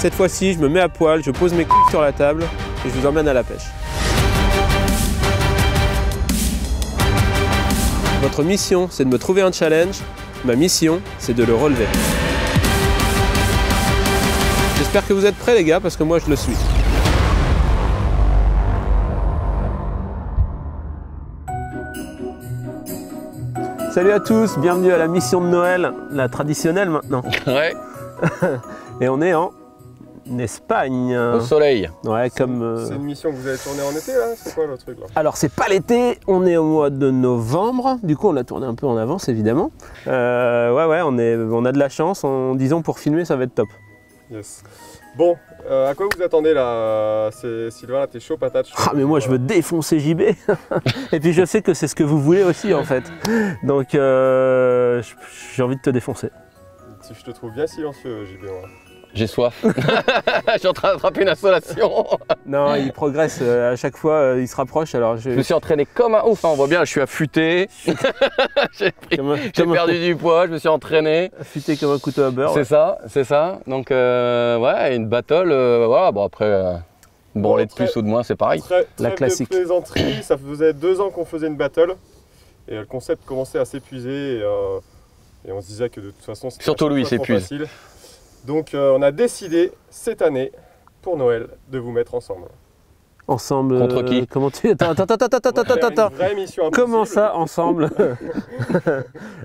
Cette fois-ci, je me mets à poil, je pose mes couilles sur la table et je vous emmène à la pêche. Votre mission, c'est de me trouver un challenge. Ma mission, c'est de le relever. J'espère que vous êtes prêts les gars, parce que moi je le suis. Salut à tous, bienvenue à la mission de Noël, la traditionnelle maintenant. Ouais. Et on est en Espagne. Au soleil. Ouais, comme... C'est une mission que vous avez tournée en été là? C'est quoi le truc là? Alors c'est pas l'été, on est au mois de novembre, du coup on a tourné un peu en avance évidemment. Ouais, on a de la chance, disons pour filmer ça va être top. Yes. Bon, à quoi vous attendez là? Sylvain, là t'es chaud patate. Ah mais moi je veux défoncer JB. Et puis je sais que c'est ce que vous voulez aussi en fait. Donc j'ai envie de te défoncer. Si je te trouve bien silencieux JB moi. J'ai soif. Je suis en train d'attraper une insolation. Non, il progresse à chaque fois, il se rapproche. Alors je me suis entraîné comme un ouf, hein. On voit bien, je suis affûté. J'ai perdu du poids, je me suis entraîné. Affûté comme un couteau à beurre. C'est ça, c'est ça. Donc ouais, une battle, voilà, bon après, branler de plus ou de moins, c'est pareil. La classique. De plaisanterie, ça faisait 2 ans qu'on faisait une battle. Et le concept commençait à s'épuiser. Et on se disait que de toute façon, c'était surtout lui, il s'épuise. Donc on a décidé cette année, pour Noël, de vous mettre ensemble. Ensemble contre qui? Comment tu... Attends. Une vraie mission impossible. Comment ça, ensemble?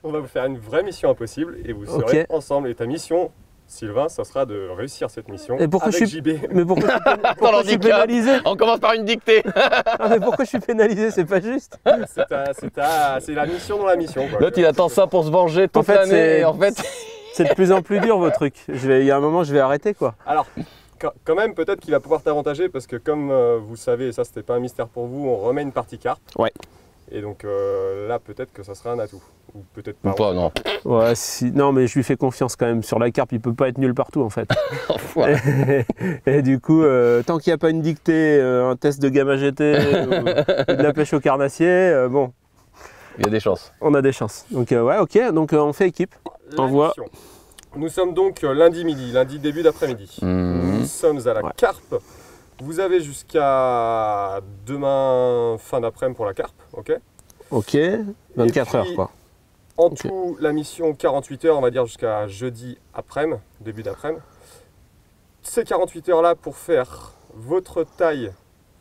On va vous faire une vraie mission impossible et vous serez ensemble. Et ta mission, Sylvain, ça sera de réussir cette mission et pourquoi avec je suis... JB. Mais pourquoi je suis pénalisé? On commence par une dictée. Ah, mais pourquoi je suis pénalisé? C'est pas juste. C'est la mission dans la mission. L'autre, il attend ça pour se venger toute l'année. En fait, c'est de plus en plus dur vos trucs. Il y a un moment, je vais arrêter quoi. Alors, quand même, peut-être qu'il va pouvoir t'avantager parce que comme vous le savez, et ça c'était pas un mystère pour vous, on remet une partie carpe. Ouais. Et donc là, peut-être que ça sera un atout. Ou peut-être pas. Ou pas, non. Ouais, non, mais je lui fais confiance quand même. Sur la carpe, il peut pas être nul partout en fait. et du coup, tant qu'il n'y a pas une dictée, un test de gamma GT ou de la pêche au carnassier, bon. Il y a des chances. On a des chances. Donc ouais, ok. Donc on fait équipe. Envoie. Nous sommes donc lundi midi, lundi début d'après-midi. Nous sommes à la carpe. Vous avez jusqu'à demain fin d'après-midi pour la carpe, ok? Ok, 24 heures quoi. En tout, la mission 48 heures, on va dire jusqu'à jeudi après-midi, début d'après-midi. Ces 48 heures là pour faire votre taille,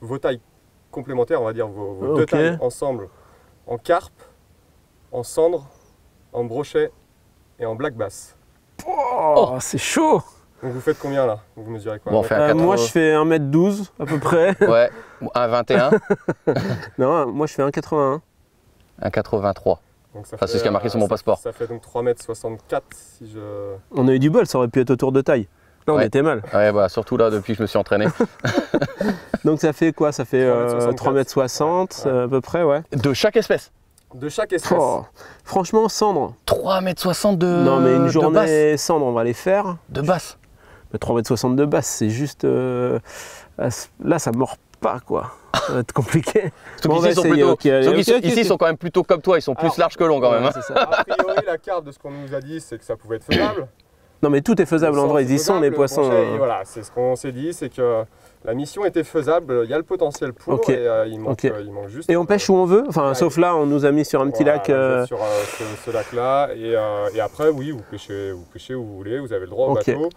vos tailles complémentaires, on va dire vos deux tailles ensemble, en carpe, en cendre, en brochet et en black bass. Oh, c'est chaud! Donc vous faites combien là? Vous mesurez quoi? Bon, moi je fais 1m12 à peu près. Ouais, 1,21. Non, moi je fais 1,81. 1,83. Enfin, c'est ce qui a marqué sur mon passeport. Ça fait donc 3,64 m si je... On a eu du bol, ça aurait pu être autour de taille. Là on était mal. Ouais, bah, surtout là depuis que je me suis entraîné. Donc ça fait quoi? Ça fait 3,60 m à peu près, ouais. De chaque espèce? De chaque espèce. Oh, franchement, cendre. 3,60 m de Non, mais une journée cendre, on va les faire. De basse. 3,60 m de basse, c'est juste... là, ça mord pas, quoi. Ça va être compliqué. Ici, ils sont quand même plutôt comme toi, ils sont plus larges que longs quand même. Hein. Ça. A priori, la carte de ce qu'on nous a dit, c'est que ça pouvait être faisable. Non, mais tout est faisable, André. Ils y sont, les poissons. Voilà, c'est ce qu'on s'est dit, c'est que la mission était faisable, il y a le potentiel pour, et il manque juste... Et on pêche où on veut, enfin, sauf là, on nous a mis sur un petit lac... Sur ce lac-là, et après, oui, vous pêchez où vous voulez, vous avez le droit au bateau.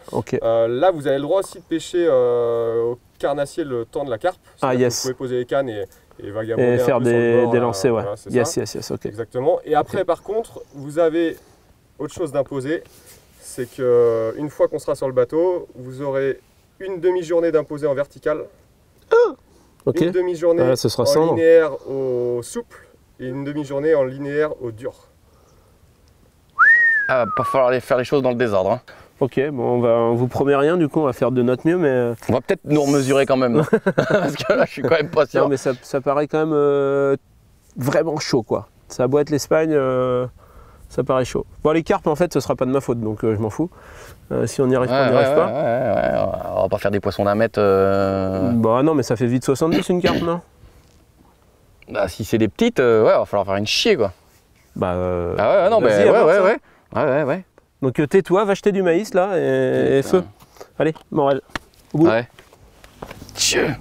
Là, vous avez le droit aussi de pêcher au carnassier le temps de la carpe. Ah, yes. Vous pouvez poser les cannes et vagabonder et faire un peu sur le bord, des lancers, ouais. Voilà, yes, ok. Exactement. Et après, par contre, vous avez autre chose d'imposer, c'est qu'une fois qu'on sera sur le bateau, vous aurez une demi-journée d'imposé en vertical, une demi-journée en linéaire au souple et une demi-journée en linéaire au dur. Ah, va pas falloir faire les choses dans le désordre. Hein. Ok, bon, on vous promet rien, du coup on va faire de notre mieux, mais... On va peut-être nous remesurer quand même, parce que là je suis quand même pas sûr. Non mais ça paraît quand même vraiment chaud quoi. Ça a beau être l'Espagne, ça paraît chaud. Bon les carpes en fait ce sera pas de ma faute, donc je m'en fous. Si on n'y arrive pas, on n'y arrive pas. On va pas faire des poissons d'1 mètre. Bah non mais ça fait vite 70 une carpe, non? Bah si c'est des petites, ouais, va falloir faire une chier quoi. Bah ah ouais, non mais ouais. Donc tais-toi, va acheter du maïs là et feu. Allez, Morel. Au bout. Ouais. Tchè.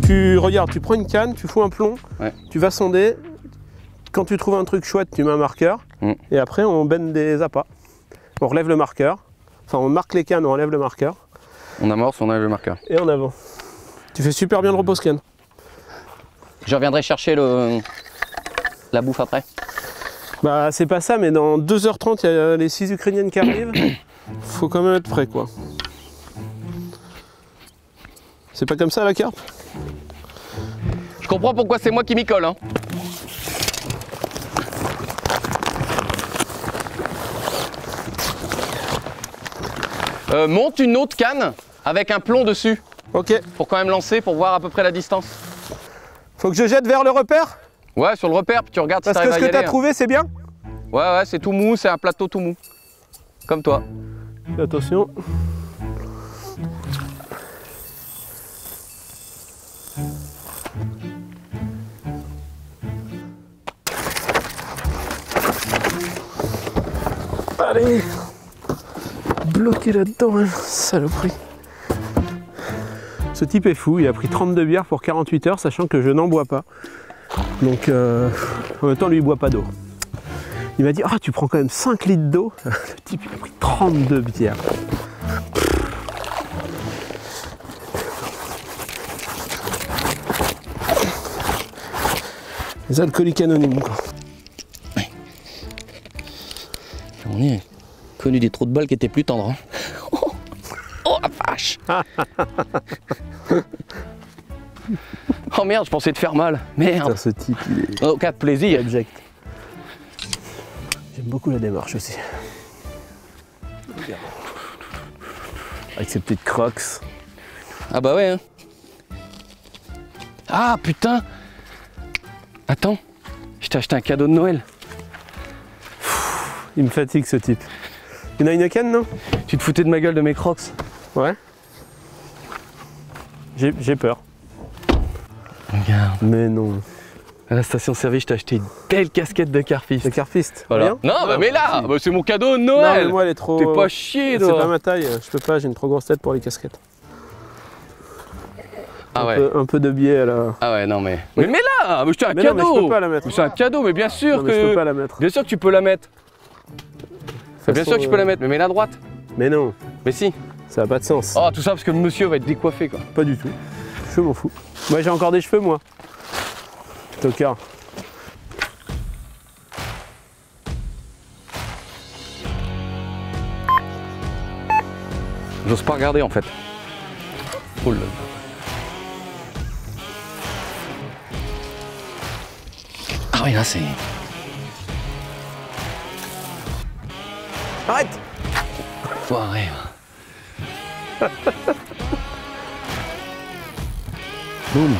Tu regardes, tu prends une canne, tu fous un plomb, ouais. Tu vas sonder. Quand tu trouves un truc chouette, tu mets un marqueur. Et après, on baigne des appâts. On relève le marqueur. Enfin, on marque les cannes, on enlève le marqueur. On amorce, on enlève le marqueur. Et en avant. Tu fais super bien le repose-canne. Je reviendrai chercher la bouffe après. Bah, c'est pas ça, mais dans 2h30, il y a les 6 Ukrainiennes qui arrivent. Faut quand même être prêt, quoi. C'est pas comme ça, la carpe? Je comprends pourquoi c'est moi qui m'y colle, hein. Monte une autre canne avec un plomb dessus. Ok. Pour quand même lancer, pour voir à peu près la distance. Faut que je jette vers le repère? Ouais, sur le repère, puis tu regardes si t'arrives à y aller. Parce que ce que t'as trouvé, c'est bien? Ouais, c'est tout mou, c'est un plateau tout mou. Comme toi. Attention. Allez, bloqué là-dedans, hein, saloperie. Ce type est fou, il a pris 32 bières pour 48 heures, sachant que je n'en bois pas. Donc, en même temps, lui, il boit pas d'eau. Il m'a dit, ah, tu prends quand même 5 litres d'eau. Le type, il a pris 32 bières. Les alcooliques anonymes, quoi. On est connu des trous de balles qui étaient plus tendres. Hein. Oh la vache. Oh merde, je pensais te faire mal. Merde. Putain, ce type, il est... Au cas de plaisir. Abject. J'aime beaucoup la démarche aussi. Avec ses petites crocs. Ah bah ouais. Hein. Ah putain. Attends, je t'ai acheté un cadeau de Noël. Il me fatigue ce type. Il y en a une canne, non? Tu te foutais de ma gueule de mes crocs? Ouais. J'ai peur. Regarde. Mais non. À la station-service, je t'ai acheté une belle casquette de carpiste. De carpiste. Voilà. Rien? Non, bah mais là, bah, c'est mon cadeau de Noël. Non, mais moi, elle est trop... T'es pas chier, toi. C'est pas ma taille, je peux pas, j'ai une trop grosse tête pour les casquettes. Ah ouais. Un peu de biais là. Ah ouais, non mais... Mais là, c'est un mais cadeau. non, mais je peux pas la mettre. C'est un cadeau, mais bien sûr non, que... mais je peux pas la mettre. Bien sûr que tu peux la mettre. Bien sûr que tu peux la mettre, mais mets-la à droite. Mais non. Mais si. Ça n'a pas de sens. Oh, tout ça parce que le monsieur va être décoiffé, quoi. Pas du tout. Je m'en fous. Moi, j'ai encore des cheveux, moi. Tocard. J'ose pas regarder, en fait. Oh là. Ah oui, là, c'est... Arrête! Foiré. Boum.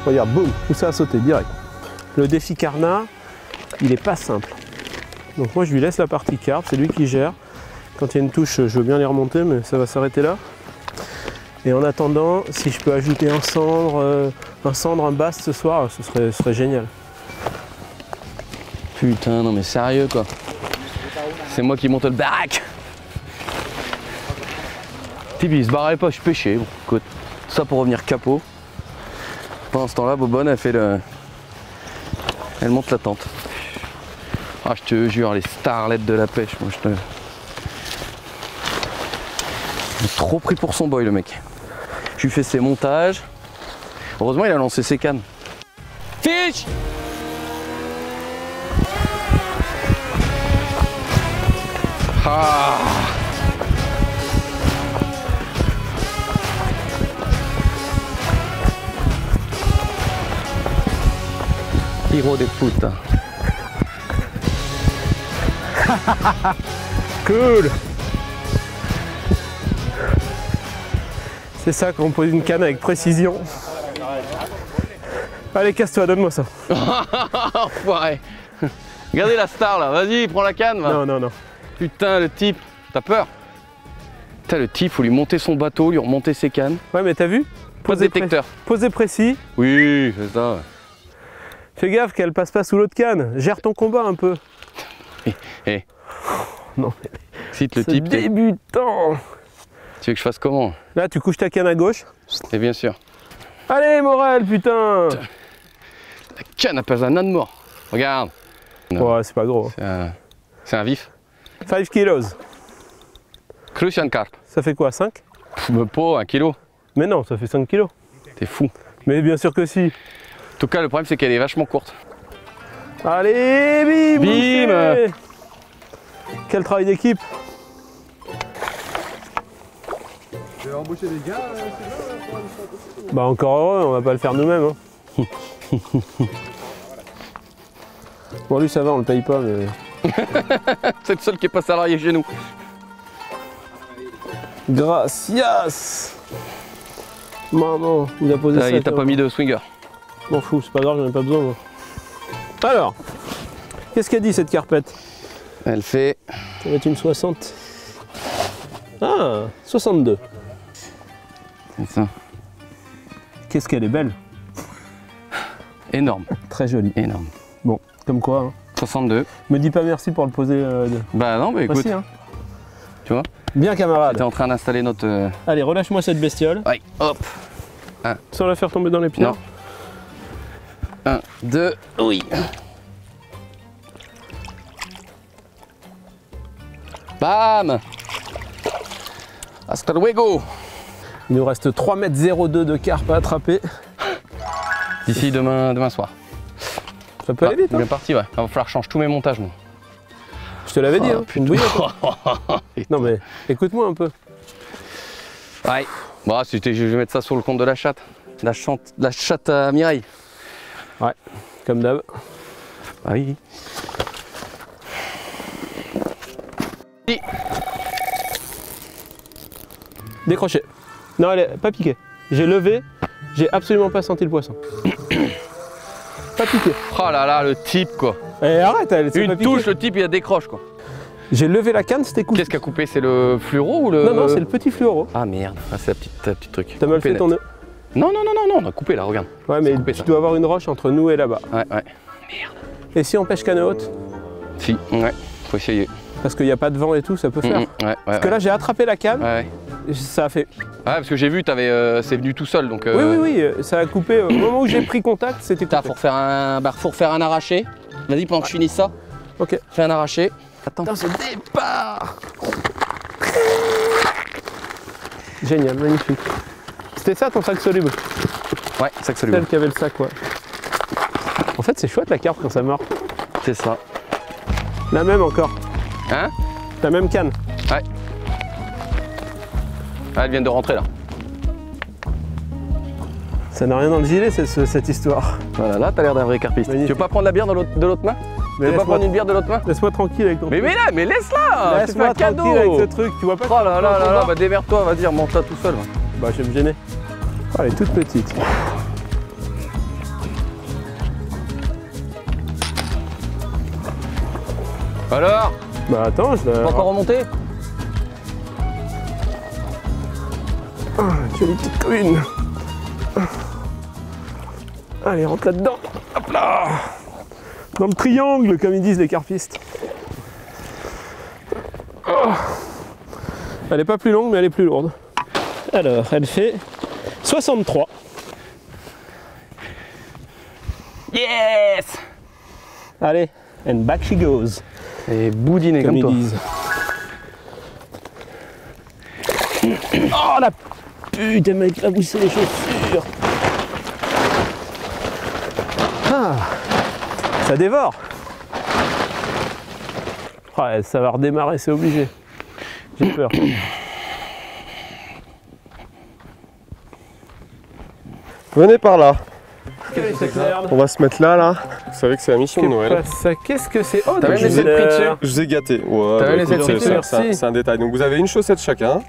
Regarde, boum, tout ça a sauté direct. Le défi Carnat, il est pas simple. Donc moi je lui laisse la partie carpe, c'est lui qui gère. Quand il y a une touche, je veux bien les remonter, mais ça va s'arrêter là. Et en attendant, si je peux ajouter un cendre, un bass ce soir, ce serait génial. Putain, non mais sérieux quoi. C'est moi qui monte le baraque. Tibi, il se barrait pas, je pêchais. Bon, écoute, ça pour revenir capot. Pendant ce temps-là, Bobonne, elle fait le... Elle monte la tente. Ah, je te jure, les starlettes de la pêche, moi je te... Il est trop pris pour son boy, le mec. Je lui fais ses montages. Heureusement, il a lancé ses cannes. Fiche! Ah! Hiro de puta. Cool! C'est ça quand on pose une canne avec précision. Allez, casse-toi, donne-moi ça. Enfoiré. Regardez la star là, vas-y, prends la canne. Va. Non, non, non. Putain, le type, t'as peur? Putain, le type, faut lui monter son bateau, lui remonter ses cannes. Ouais, mais t'as vu? Pas de détecteur. Posé précis. Oui, c'est ça. Fais gaffe qu'elle passe pas sous l'autre canne. Gère ton combat un peu. Eh. Non, mais Cite le c'est type. débutant. Tu veux que je fasse comment? Là, tu couches ta canne à gauche. Et bien sûr. Allez, Morel, putain. La canne a pas un âne mort. Regarde. Ouais, c'est pas gros. C'est un vif. 5 kilos. Crucian carp. Ça fait quoi, 5? Pas 1 kilo. Mais non, ça fait 5 kilos. T'es fou. Mais bien sûr que si. En tout cas, le problème, c'est qu'elle est vachement courte. Allez, bim. Bim. bouché. Quel travail d'équipe. Vous avez embauché des gars, c'est là, pour aller faire Bah encore heureux, on va pas le faire nous-mêmes. Hein. Bon, lui, ça va, on le paye pas, mais... C'est le seul qui est pas salarié chez nous. Gracias. Maman, il a posé ça. Il t'a toi. pas mis de swinger. M'en fous, c'est pas grave, j'en ai pas besoin, moi. Alors, qu'est-ce qu'elle dit, cette carpette? Elle fait... Ça va être une 60. Ah, 62. C'est ça. Qu'est-ce qu'elle est belle. Énorme. Très jolie. Énorme. Bon, comme quoi. Hein. 62. Me dis pas merci pour le poser. Bah non, mais écoute, Voici, hein. tu vois, Bien, camarade. t'es en train d'installer notre... Allez, relâche-moi cette bestiole. Ouais, hop. Sans la faire tomber dans les pierres. Non. 1, 2, oui. Bam. Hasta luego. Il nous reste 3,02 m de carpe à attraper. D'ici demain soir. Ça peut aller vite, Il hein. est parti, ouais. Il va falloir que je change tous mes montages, moi. Je te l'avais dit, Oh, hein. Une bouillie, toi. Non mais, écoute-moi un peu. Ouais. Bon, je vais mettre ça sur le compte de la chatte. La chatte à Mireille. Ouais, comme d'hab. Ah oui. Décroché. Non, elle est pas piquée. J'ai levé, j'ai absolument pas senti le poisson. Pas piqué. Oh là là, le type, quoi. Eh, arrête, elle s'est pas Une piquée. touche, le type, il a décroche, quoi. J'ai levé la canne, c'était coupé. Qu'est-ce qui a coupé? C'est le fluoro ou le... Non, non, c'est le petit fluoro. Ah merde, ah, c'est la petite truc. T'as mal Coupé fait ton net. nœud. Non, non, non, non, non, on a coupé là, regarde. Ouais, mais coupé, tu ça. dois avoir une roche entre nous et là-bas. Ouais, ouais. Et si on pêche canne haute? Si, ouais, faut essayer. Parce qu'il n'y a pas de vent et tout, ça peut faire. Ouais, ouais. Parce que là, j'ai attrapé la canne, Ouais, ouais. ça a fait... Ouais, parce que j'ai vu, c'est venu tout seul, donc... Oui, oui, oui, ça a coupé. Au moment où j'ai pris contact, c'était coupé. Faut refaire un arraché. Vas-y, pendant que je finisse ça, Ok. fais un arraché. Attends. Dans ce départ. Génial, magnifique. C'était ça ton sac soluble? Ouais, sac soluble. Celle qui avait le sac, ouais. En fait, c'est chouette la carpe quand ça mord. C'est ça. La même encore. Hein? La même canne. Ouais. Ah, elle vient de rentrer là. Ça n'a rien dans le gilet, cette histoire. Voilà, là, t'as l'air d'un vrai carpiste. Magnifique. Tu veux pas prendre la bière de l'autre main? Mais Tu veux pas prendre une bière de l'autre main? laisse-moi tranquille avec ton Mais truc. là, mais laisse-la! Tu fais Laisse-moi un cadeau! tranquille avec ce truc, tu vois pas? Oh là là là là, bah démerde-toi, vas-y, remonte-la tout seul. Bah, je vais me gêner. Oh, elle est toute petite. Alors? Bah, attends, je Pas la... encore remonter? Jolie petite commune. Allez, rentre là-dedans. Hop là. Dans le triangle, comme ils disent les carpistes. Oh. Elle est pas plus longue, mais elle est plus lourde. Alors, elle fait 63. Yes! Allez, and back she goes, Et boudiné comme comme ils toi. disent. Oh la putain, elle m'a éclaboussé les chaussures. Ah, ça dévore. Ouais, ça va redémarrer, c'est obligé. J'ai peur. Venez par là. Cette merde. On va se mettre là. Vous savez que c'est la mission de Noël. Qu'est-ce que c'est? Oh, T'as même des laissé le prix couleurs. dessus? Je vous ai gâté. Ouais, T'as bah, laissé écoute, le prix, c'est un détail. Donc vous avez une chaussette chacun.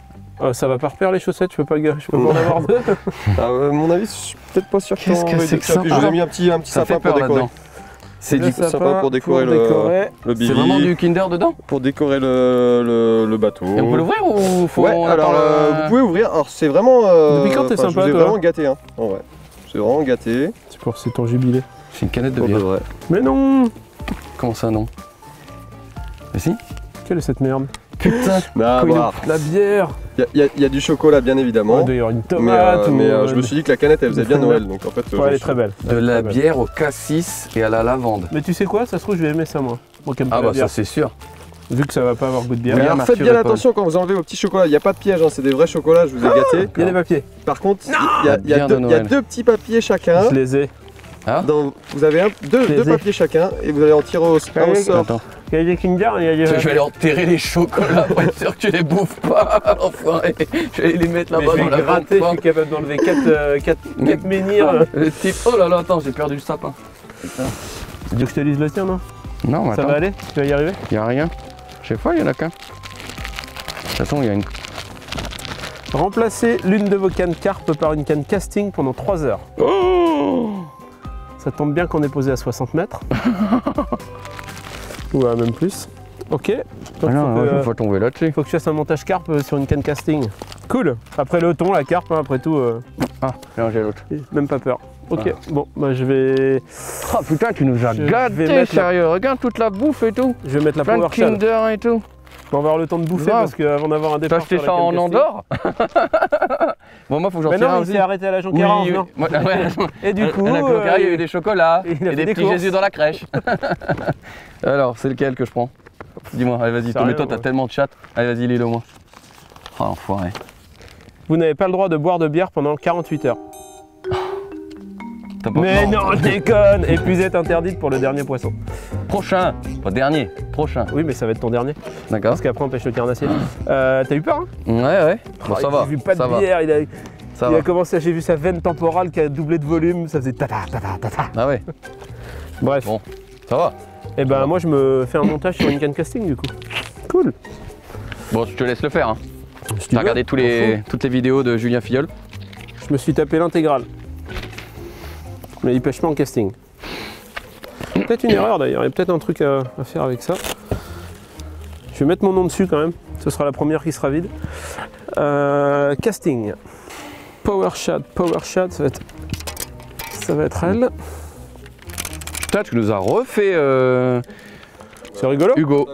Ça va pas refaire les chaussettes, je peux pas en avoir deux. À mon avis, je suis peut-être pas sûr Qu'est-ce que c'est que ça? Je vous ai mis un petit sapin pour décorer. C'est du sapin pour décorer le Billy. C'est vraiment du Kinder dedans? Pour décorer le bateau. Et on peut l'ouvrir ou faut... Ouais, alors vous pouvez ouvrir. Alors c'est vraiment... Depuis quand t'es sympa, je vous ai toi vraiment gâté, hein. En vrai. C'est vraiment gâté. C'est ton jubilé. C'est une canette de bière. Vrai. Mais non! Comment ça, non? Mais si? Quelle est cette merde? Putain! La bière! Il y a du chocolat, bien évidemment. Il doit y avoir une tomate. Mais je me suis dit que la canette, elle faisait bien Noël. Donc en fait, ouais, elle est très belle. De la bière au cassis et à la lavande. Mais tu sais quoi? Ça se trouve, je vais aimer ça, moi. Ah bah ça, c'est sûr. Vu que ça va pas avoir goût de bière. Alors faites bien attention quand vous enlevez vos petits chocolats. Il n'y a pas de piège, hein, c'est des vrais chocolats, je vous ai gâté. Il y a des papiers. Par contre, il y a deux petits papiers chacun. Je les ai. Ah. Vous avez deux papiers chacun et vous allez en tirer au sort. Attends. Il y a des Kinder, il y a des... Je vais aller enterrer les chocolats pour être sûr que tu les bouffes pas. Enfin, je vais les mettre là-bas dans la gratter, je suis capable d'enlever 4 menhirs. Le type, oh là là, attends, j'ai perdu le sapin. Putain. Tu veux que je te lise le tien, non? Non, mais ça attends. va aller? Tu vas y arriver? Il y a rien. Je sais pas, il y en a qu'un. De toute façon, il y a une... Remplacez l'une de vos cannes carpe par une canne casting pendant 3 heures. Oh, ça tombe bien qu'on est posé à 60 mètres. Ou même plus. Ok. Donc, faut tomber là-dessus. Faut que je fasse un montage carpe sur une canne casting. Cool. Après le thon, la carpe, hein, après tout. Ah, là j'ai l'autre. Même pas peur. Ok, bon, bah je vais... Oh putain, tu nous as gâtés, sérieux. Regarde toute la bouffe et tout. Je vais mettre la plein power de Kinder et tout. On va avoir le temps de bouffer parce qu'avant d'avoir un départ... T'as acheté ça en Andorre? Bon, moi faut que j'en tire un aussi. Il s'est arrêté à la Jonquera. Oui, non ouais. Et du coup... À la Jonquera, il y a eu des chocolats et des petits courses. Jésus dans la crèche. Alors, c'est lequel que je prends? Dis-moi, allez vas-y, mais toi t'as tellement de chatte. Allez vas-y, lis-le moi. Oh l'enfoiré. Vous n'avez pas le droit de boire de bière pendant 48 heures. Mais non, je déconne! Épuisette interdite pour le dernier poisson. Prochain, pas dernier, prochain. Oui, mais ça va être ton dernier. D'accord. Parce qu'après on pêche le carnassier. T'as eu peur, hein? Ouais. Bon, ça va. J'ai vu pas de bière, il a commencé, j'ai vu sa veine temporale qui a doublé de volume, ça faisait tata. Ah ouais. Bref. Bon, ça va. Et ben moi je me fais un montage sur une canne casting du coup. Cool. Bon, je te laisse le faire. Hein. T'as regardé toutes les vidéos de Julien Filleul? Je me suis tapé l'intégrale. Mais il pêche pas en casting. Peut-être une erreur d'ailleurs, il y a peut-être un truc à faire avec ça. Je vais mettre mon nom dessus quand même, ce sera la première qui sera vide. Casting. Power shot, ça va être elle. Putain, tu nous as refait... C'est rigolo. Hugo.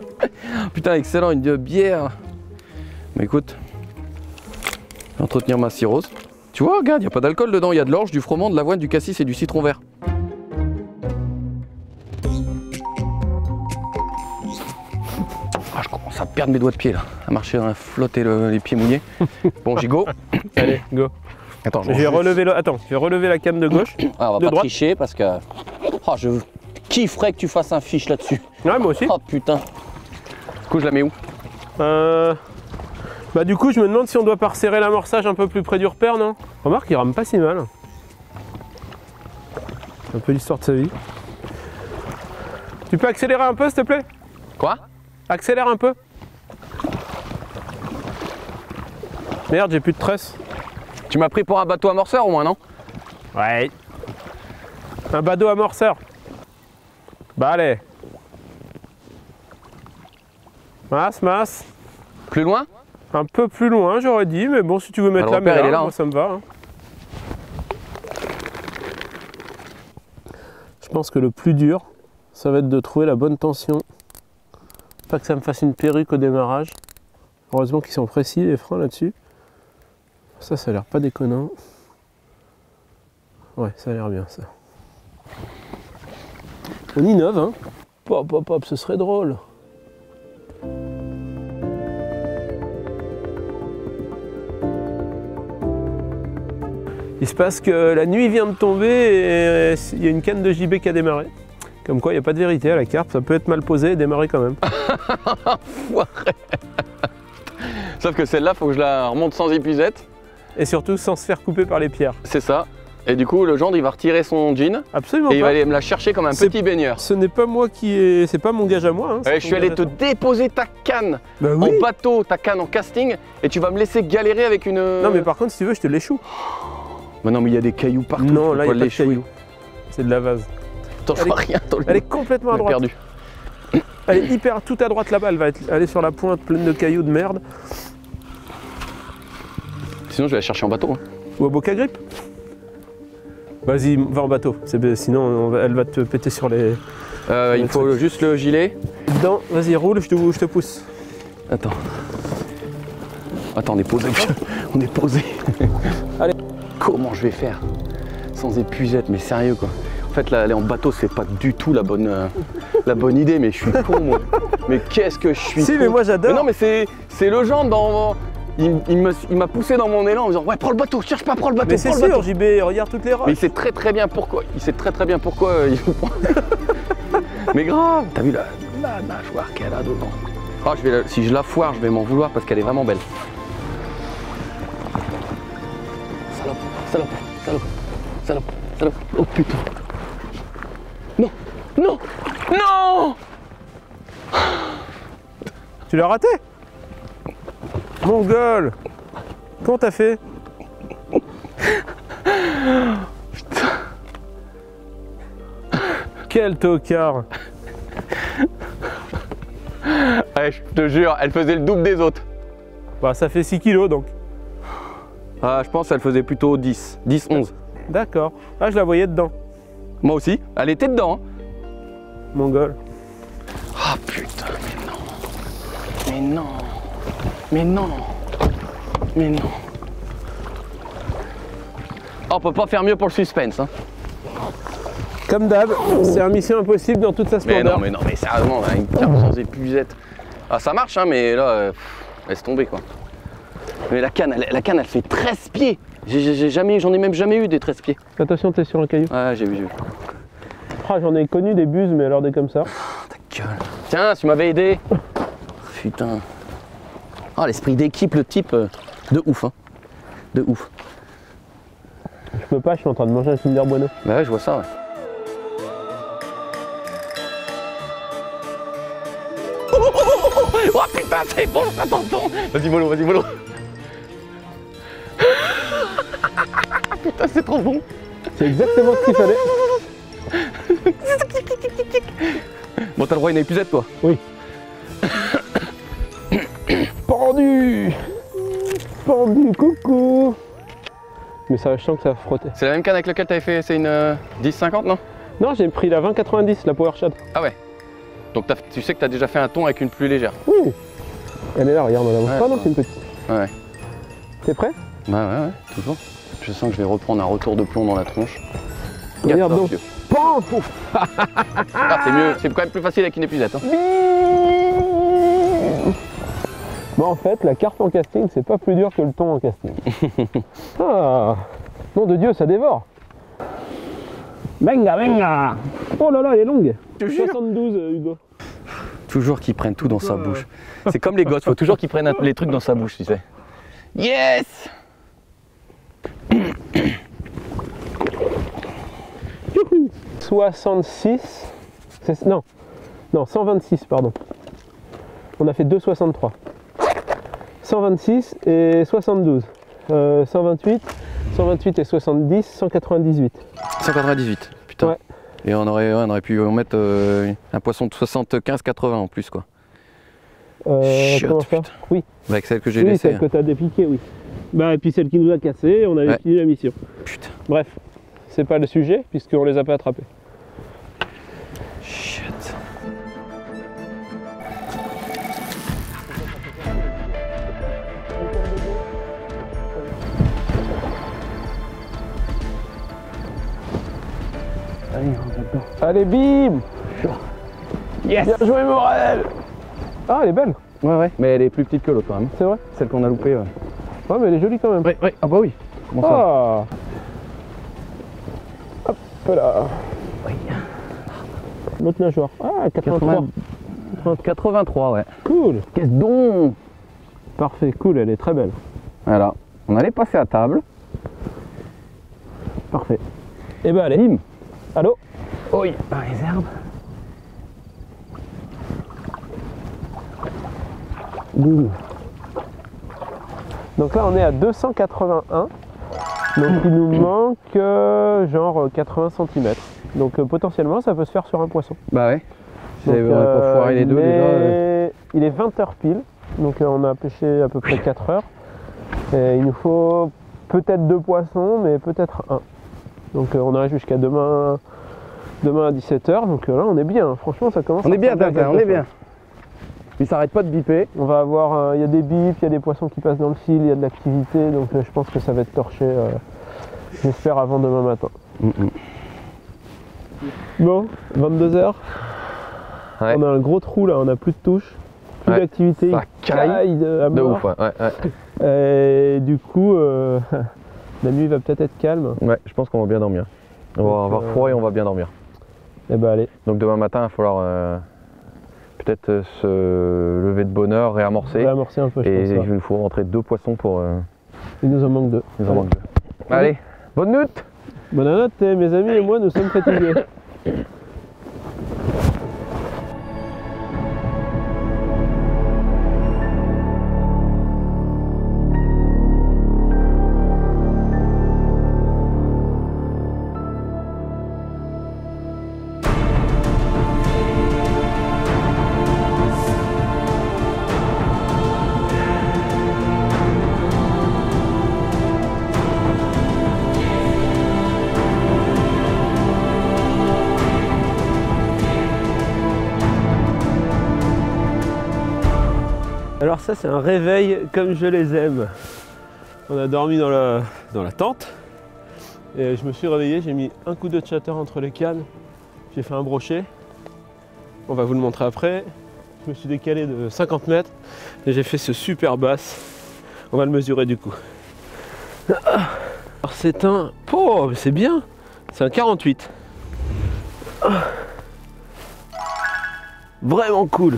Putain, excellent, une bière. Mais écoute, je vais entretenir ma cirrhose. Tu vois, regarde, il n'y a pas d'alcool dedans, il y a de l'orge, du froment, de l'avoine, du cassis et du citron vert. Ah, je commence à perdre mes doigts de pied là, à marcher à flotter les pieds mouillés. Bon, j'y go. Allez, go. Attends, je vais relever la canne de gauche. Ah, on va pas tricher parce que... Oh, je kifferais que tu fasses un fiche là-dessus. Ouais, moi aussi. Oh putain. Du coup, je la mets où? Bah du coup je me demande si on doit pas resserrer l'amorçage un peu plus près du repère, non? Remarque, il rame pas si mal. Un peu l'histoire de sa vie. Tu peux accélérer un peu s'il te plaît? Quoi? Accélère un peu. Merde, j'ai plus de tresse. Tu m'as pris pour un bateau amorceur au moins, non? Ouais. Un bateau amorceur. Bah allez. Masse. Plus loin? Un peu plus loin, j'aurais dit, mais bon, si tu veux mettre la mer, là, moi, ça me va. Hein. Je pense que le plus dur, ça va être de trouver la bonne tension. Pas que ça me fasse une perruque au démarrage. Heureusement qu'ils sont précis, les freins là-dessus. Ça a l'air pas déconnant. Ouais, ça a l'air bien, ça. On innove, hein. Hop, ce serait drôle. Il se passe que la nuit vient de tomber et il y a une canne de JB qui a démarré. Comme quoi, il n'y a pas de vérité à la carpe, ça peut être mal posé et démarrer quand même. Sauf que celle-là, faut que je la remonte sans épuisette. Et surtout sans se faire couper par les pierres. C'est ça. Et du coup, le gendre, il va retirer son jean Absolument et il pas. va aller me la chercher comme un petit baigneur. Ce n'est pas moi qui est... C'est pas mon gage à moi. Hein, Ouais, je suis allé te déposer ta canne Bah oui. en bateau, ta canne en casting, et tu vas me laisser galérer avec une... Non mais par contre, si tu veux, je te l'échoue. Mais non, mais il y a des cailloux partout. Non, tu là, peux il n'y a pas de l'échouer. cailloux. C'est de la vase. Attends, je vois rien. Elle est complètement à droite. perdu. Elle est hyper tout à droite là-bas. Elle va aller sur la pointe pleine de cailloux de merde. Sinon, je vais la chercher en bateau. Hein. Ou à Boca Grip. Vas-y, va en bateau. Sinon, elle va te péter sur les... Il faut juste le gilet. Dedans, vas-y, roule, je te pousse. Attends. Attends, on est posé. On est posé. Allez. Comment je vais faire sans épuisette, mais sérieux quoi. En fait, là, aller en bateau, c'est pas du tout la bonne idée, mais je suis con, moi. Mais qu'est-ce que je suis Si, con. mais moi j'adore. Mais non, mais c'est le genre dans... Il m'a poussé dans mon élan en me disant ouais, prends le bateau, cherche pas, prends le bateau. Mais c'est prends le bateau. sûr, JB, regarde toutes les roches. Mais il sait très bien pourquoi. Il sait très bien pourquoi il faut prendre. Mais grave, t'as vu la nageoire qu'elle a dedans. Oh, si je la foire, je vais m'en vouloir parce qu'elle est vraiment belle. Salope, salope, salope, salope, salope. Oh putain. Non, non, non. Tu l'as raté? Mongol! Comment t'as fait? Putain. Quel tocard! Ouais, je te jure, elle faisait le double des autres. Bah ça fait 6 kilos donc. Ah, je pense qu'elle faisait plutôt 10, 11. D'accord. Ah je la voyais dedans. Moi aussi, elle était dedans. Hein. Mongol. Ah putain, mais non. Mais non. Mais non. Oh, on peut pas faire mieux pour le suspense. Hein. Comme d'hab, c'est un mission impossible dans toute sa splendeur. Mais non, mais sérieusement, une carte sans épuisette. Ah, ça marche, hein, mais là, laisse tomber quoi. Mais la canne, elle fait 13 pieds. J'en ai même jamais eu des 13 pieds. Attention, t'es sur un caillou. Ah, j'ai vu. Ah, j'en ai connu des buses, mais alors des comme ça. Ta gueule. Tiens, tu m'avais aidé. Putain. Oh, l'esprit d'équipe, le type, de ouf, hein. De ouf. Je peux pas, je suis en train de manger un Kinder Bueno. Bah ouais, je vois ça, ouais. Oh putain, c'est bon, attention. Vas-y, mollo, vas-y, mollo. Putain, c'est trop bon. C'est exactement ce qu'il fallait. Bon, t'as le droit à une épuisette, toi? Oui. Pendu! Pendu, coucou! Mais ça, je sens que ça va frotter. C'est la même canne avec laquelle t'avais fait, c'est une 10-50, non? Non, j'ai pris la 20-90, la Power Shot. Ah ouais. Donc tu sais que t'as déjà fait un ton avec une plus légère. Oui. Elle est là, regarde, on la voit Ouais, pas, non, ouais. c'est une petite. Ouais. T'es prêt? Ouais, toujours. Je sens que je vais reprendre un retour de plomb dans la tronche. Regarde donc. Vieux. Pan! Ah, c'est mieux, c'est quand même plus facile avec une épuisette. Hein. Bon, en fait, la carte en casting, c'est pas plus dur que le thon en casting. Ah! Nom de Dieu, ça dévore! Venga, venga! Oh là là, elle est longue! Je te jure. 72, Hugo. Toujours qu'ils prennent tout dans sa bouche. C'est comme les gosses, faut toujours qu'ils prennent les trucs dans sa bouche, tu sais. Yes! 66. Non, 126, pardon. On a fait 2,63. 126 et 72. 128 et 70, 198. 198, putain. Ouais. Et on aurait pu en mettre un poisson de 75-80 en plus, quoi. Chiotte, Comment ça? putain. Oui, Avec celle que j'ai oui, laissée. celle que tu as dépiquée, oui. Bah, et puis celle qui nous a cassé, on avait Ouais. fini la mission. Putain. Bref, c'est pas le sujet, puisqu'on les a pas attrapés. Shit. Allez, on va dedans. Allez, bim! Yes! Bien joué, Morel! Ah, elle est belle! Ouais, mais elle est plus petite que l'autre quand même. C'est vrai? Celle qu'on a loupée. Ouais. Ouais, mais elle est jolie quand même. Ouais. Ah bah oui. Comment ça? Ah! Hop là! Oui. L'autre nageoire. Ah, 83. 83, ouais. Cool! Qu'est-ce donc? Parfait, cool, elle est très belle. Voilà. On allait passer à table. Parfait. Et ben allez. Bim. Allô? Oui, par les herbes. Boum. Donc là on est à 281. Donc il nous manque genre 80 cm. Donc potentiellement ça peut se faire sur un poisson. Bah ouais. Donc, Ça aurait pas foiré les deux déjà. Il est 20h pile. Donc on a pêché à peu près 4 heures. Et il nous faut peut-être 2 poissons, mais peut-être un. Donc on arrive jusqu'à demain à 17h. Donc là on est bien. Franchement ça commence. On à est bien, ressembler à Tintin, on quelque est bien. chose. Il s'arrête pas de biper. On va avoir, il y a des bips, il y a des poissons qui passent dans le fil, il y a de l'activité, donc je pense que ça va être torché, j'espère avant demain matin. Bon, 22h, Ouais. on a un gros trou là, on n'a plus de touche, plus Ouais, d'activité, ça il caille à De mort. ouf, ouais. Et du coup, la nuit va peut-être être calme. Ouais, je pense qu'on va bien dormir. On va Donc, avoir froid et on va bien dormir. Et bah allez, Donc demain matin, il va falloir peut-être se lever de bonne heure, on va réamorcer. amorcer un peu, je Et pense. il nous faut rentrer 2 poissons pour... Il nous en manque 2. il nous en manque 2. Allez, bonne nuit. Bonne note, mes amis et moi, nous sommes fatigués. Alors ça c'est un réveil comme je les aime. On a dormi dans la tente et je me suis réveillé, j'ai mis un coup de chatter entre les cannes, j'ai fait un brochet, on va vous le montrer après. Je me suis décalé de 50 mètres et j'ai fait ce super bass, on va le mesurer du coup. Alors c'est un... Oh c'est bien, c'est un 48. Vraiment cool.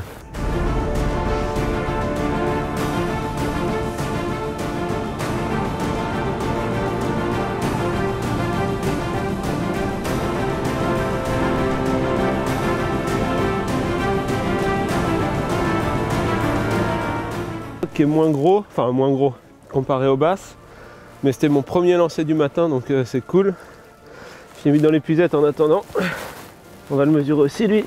Qui est moins gros comparé aux basses, mais c'était mon premier lancer du matin donc c'est cool. J'ai mis dans l'épuisette en attendant. On va le mesurer aussi lui.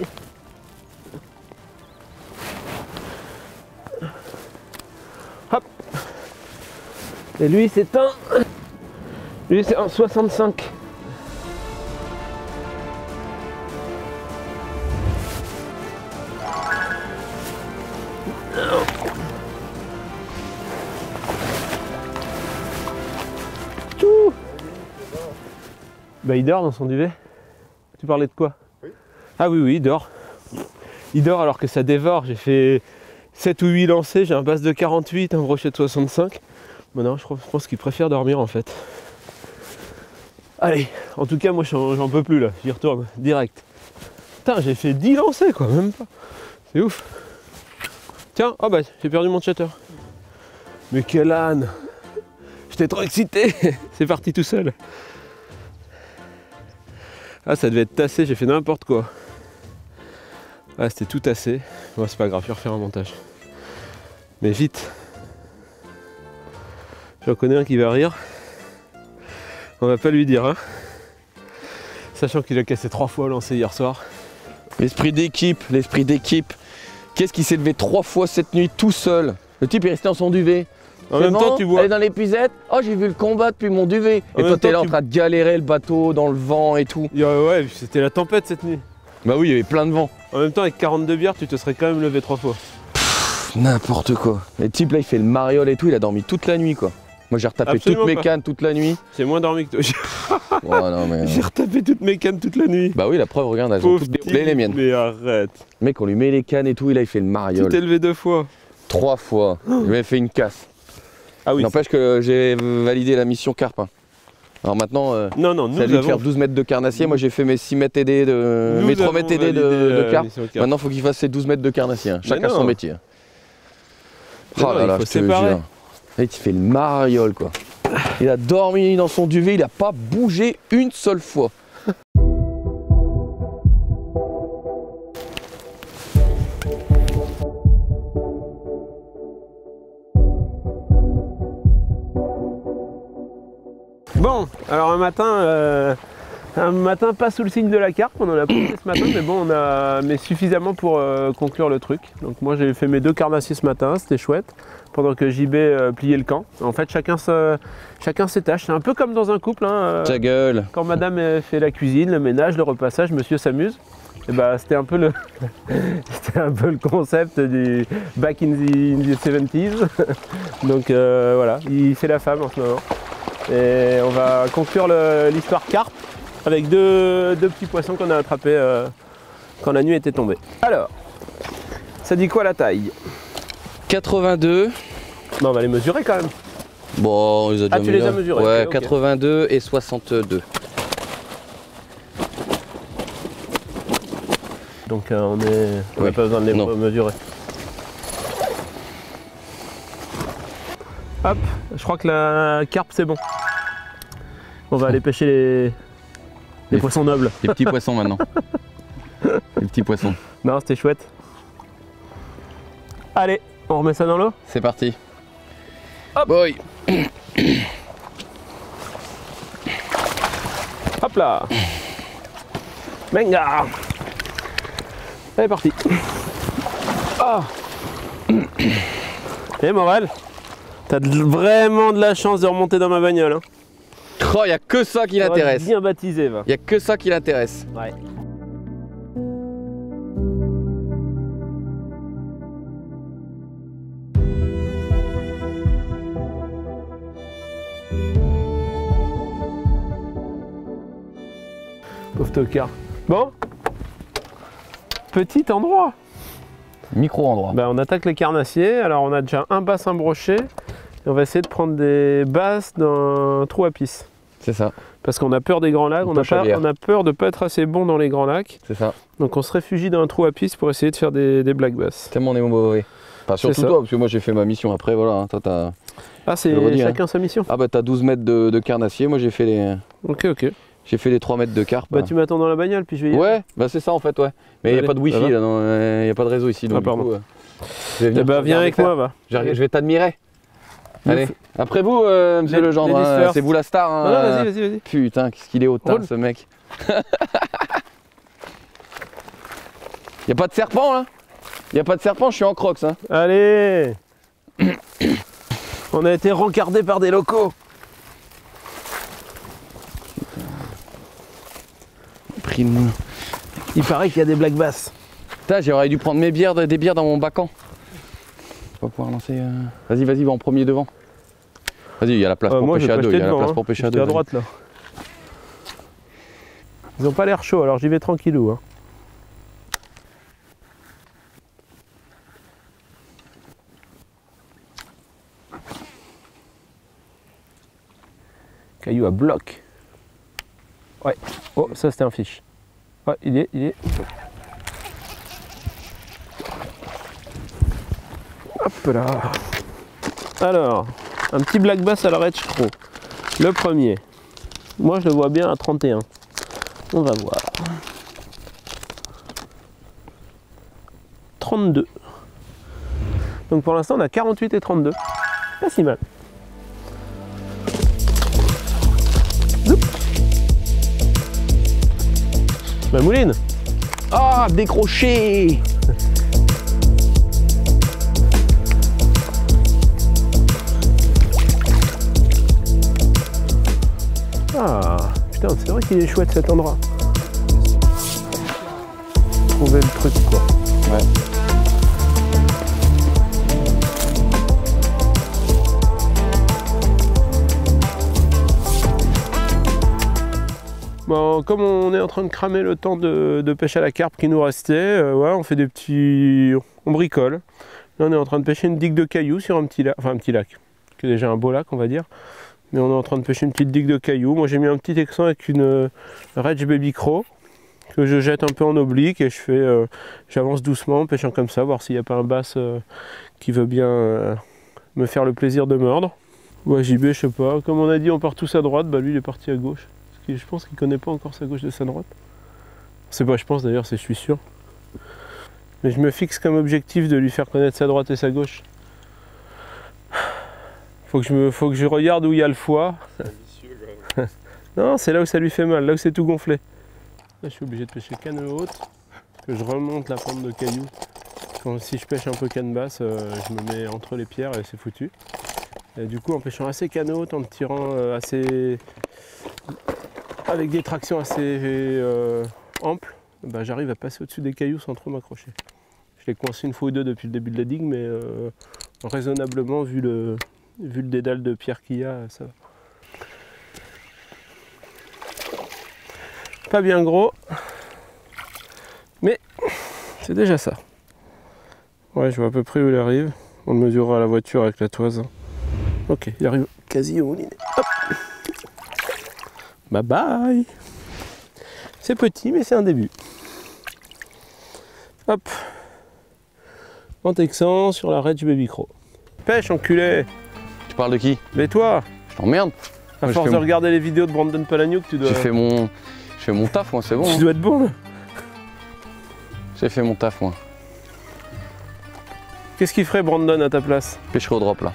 Hop. Et lui c'est un 65. Bah il dort dans son duvet. Tu parlais de quoi? Oui. Ah oui, il dort. Il dort alors que ça dévore. J'ai fait 7 ou 8 lancers, j'ai un bass de 48, un brochet de 65. Bon non, je pense qu'il préfère dormir en fait. Allez, en tout cas moi j'en peux plus là, j'y retourne direct. Putain, j'ai fait 10 lancers quoi, même pas. C'est ouf. Tiens, oh bah j'ai perdu mon chatter. Mais quel âne! J'étais trop excité. C'est parti tout seul. Ah ça devait être tassé, j'ai fait n'importe quoi. Ah c'était tout tassé. Bon c'est pas grave, je vais refaire un montage. Mais vite. J'en connais un qui va rire. On va pas lui dire hein. Sachant qu'il a cassé 3 fois au lancer hier soir. L'esprit d'équipe. Qu'est-ce qui s'est levé 3 fois cette nuit tout seul? Le type est resté dans son duvet. En même temps tu vois. Elle est dans l'épuisette. Oh j'ai vu le combat depuis mon duvet. Et toi t'es là en train de galérer le bateau dans le vent et tout. Ouais, c'était la tempête cette nuit. Bah oui, il y avait plein de vent. En même temps avec 42 bières tu te serais quand même levé 3 fois. N'importe quoi. Et le type là il fait le mariole et tout, il a dormi toute la nuit quoi. Moi j'ai retapé Absolument toutes mes pas. cannes toute la nuit. J'ai moins dormi que toi. Ouais, non, mais... J'ai retapé toutes mes cannes toute la nuit. Bah oui la preuve, regarde, elles ont Pauvre toutes déroulé type, les miennes. Mais arrête. Le mec on lui met les cannes et tout, et là il fait le mariole. Tu t'es levé 2 fois. 3 fois. Il m'avait fait une casse. Ah oui. N'empêche que j'ai validé la mission carpe. Hein. Alors maintenant, Non, nous c'est à lui de avons faire 12 mètres de carnassier. Moi j'ai fait mes 6 mètres aidés de. Nous Mes 3 avons mètres aidés validé de la carpe. mission carpe. Maintenant il faut qu'il fasse ses 12 mètres de carnassier. Hein. Chacun non. son métier. Mais non, il faut je te séparer. jure. Et tu fais le mariole quoi. Il a dormi dans son duvet, il n'a pas bougé une seule fois. Bon, alors un matin pas sous le signe de la carpe, on en a pris ce matin, mais bon, mais suffisamment pour conclure le truc. Donc moi j'ai fait mes 2 carnassiers ce matin, c'était chouette, pendant que JB pliait le camp. En fait chacun ses tâches, c'est un peu comme dans un couple. Hein, Ta gueule. quand madame fait la cuisine, le ménage, le repassage, monsieur s'amuse. Et bah, c'était un peu le concept du back in the 70s. Donc voilà, il fait la femme en ce moment. Et on va conclure l'histoire carpe avec deux petits poissons qu'on a attrapés quand la nuit était tombée. Alors, ça dit quoi la taille? 82. Non, on va les mesurer quand même. Bon, on les a déjà tu les as mesurés? Ouais, ok. 82 et 62. Donc on n'a pas besoin de les mesurer. Hop, je crois que la carpe c'est bon. On va aller pêcher les poissons nobles. Les petits poissons maintenant. Les petits poissons. Non, c'était chouette. Allez, on remet ça dans l'eau. C'est parti. Hop. Boy. Hop là. Venga. C'est parti. Oh. Et Morel, t'as vraiment de la chance de remonter dans ma bagnole. Hein. Oh, y a que ça qui l'intéresse. Bien baptisé, va. Y a que ça qui l'intéresse. Ouais. Pauvre tocard. Bon. Petit endroit. Micro-endroit. Ben, on attaque les carnassiers. Alors on a déjà un bassin broché. Et on va essayer de prendre des basses d'un trou à pisse. C'est ça. Parce qu'on a peur des grands lacs, on a peur de ne pas être assez bon dans les grands lacs. C'est ça. Donc on se réfugie dans un trou à pisse pour essayer de faire des black bass. Tellement on est mauvais. Enfin, surtout toi, parce que moi j'ai fait ma mission après, voilà. Hein, toi t'as. Ah, c'est chacun sa mission. Ah bah t'as 12 mètres de carnassier, moi j'ai fait les. Ok. J'ai fait les 3 mètres de carpe. Bah tu m'attends dans la bagnole puis je vais y aller. Ouais, bah c'est ça en fait, ouais. Mais il n'y a pas de wifi là, il n'y a pas de réseau ici. Donc pardon. du coup, je vais venir viens avec moi, va. Je vais t'admirer. Allez, après vous, monsieur Legendre, hein, c'est vous la star. Hein, non, vas-y. Putain, qu'est-ce qu'il est hautain ce mec. Y a pas de serpent là? Y a pas de serpent, je suis en crocs. Hein. Allez. On a été rencardés par des locaux. Il paraît qu'il y a des black bass. Putain, j'aurais dû prendre des bières dans mon bacan. On va pouvoir lancer. Vas-y, va en premier devant. Vas-y, il y a la place pour pêcher à deux. Il y a la place pour pêcher à deux. À droite là. Ils ont pas l'air chauds, alors j'y vais tranquillou. Hein. Caillou à bloc. Ouais. Oh, ça c'était un fiche. Ouais, il est. Hop là. Alors, un petit black bass à la Red Screw. Le premier. Moi je le vois bien à 31. On va voir. 32. Donc pour l'instant on a 48 et 32. Pas si mal. Zoup. Ma mouline. Ah, décroché. Ah, putain, c'est vrai qu'il est chouette cet endroit. Trouver le truc quoi. Ouais. Bon, comme on est en train de cramer le temps de pêche à la carpe qui nous restait, ouais, on fait des petits... on bricole. Là on est en train de pêcher une digue de cailloux sur un petit lac, enfin un petit lac, qui est déjà un beau lac on va dire. Mais on est en train de pêcher une petite digue de cailloux. Moi j'ai mis un petit texan avec une Reg Baby Crow que je jette un peu en oblique et j'avance doucement en pêchant comme ça, voir s'il n'y a pas un bass qui veut bien me faire le plaisir de mordre. Ouais, JB, je sais pas. Comme on a dit, on part tous à droite, bah lui il est parti à gauche. Parce que je pense qu'il connaît pas encore sa gauche de sa droite. C'est pas je pense d'ailleurs, c'est je suis sûr. Mais je me fixe comme objectif de lui faire connaître sa droite et sa gauche. Faut que je regarde où il y a le foie. Non, c'est là où ça lui fait mal, là où c'est tout gonflé. Là, je suis obligé de pêcher canne haute, parce que je remonte la pente de cailloux. Si je pêche un peu canne basse, je me mets entre les pierres et c'est foutu. Et du coup, en pêchant assez canne haute, en tirant avec des tractions assez amples, bah, j'arrive à passer au-dessus des cailloux sans trop m'accrocher. Je l'ai coincé une fois ou deux depuis le début de la digue, mais raisonnablement, vu le dédale de pierre qu'il y a, ça va. Pas bien gros, mais c'est déjà ça. Ouais, je vois à peu près où il arrive. On le mesurera à la voiture avec la toise. Ok, il arrive quasi au moulinet. Hop. Bye bye. C'est petit, mais c'est un début. Hop. En texan sur la Reg Baby Craw. Pêche, enculé. Tu parles de qui? Mais toi, Je t'emmerde. à force de regarder les vidéos de Brandon Palagniuk, tu dois... Je fais mon taf, moi, c'est bon. Tu dois être bon, là. J'ai fait mon taf, moi. Qu'est-ce qu'il ferait, Brandon, à ta place? Pêcherai au drop, là.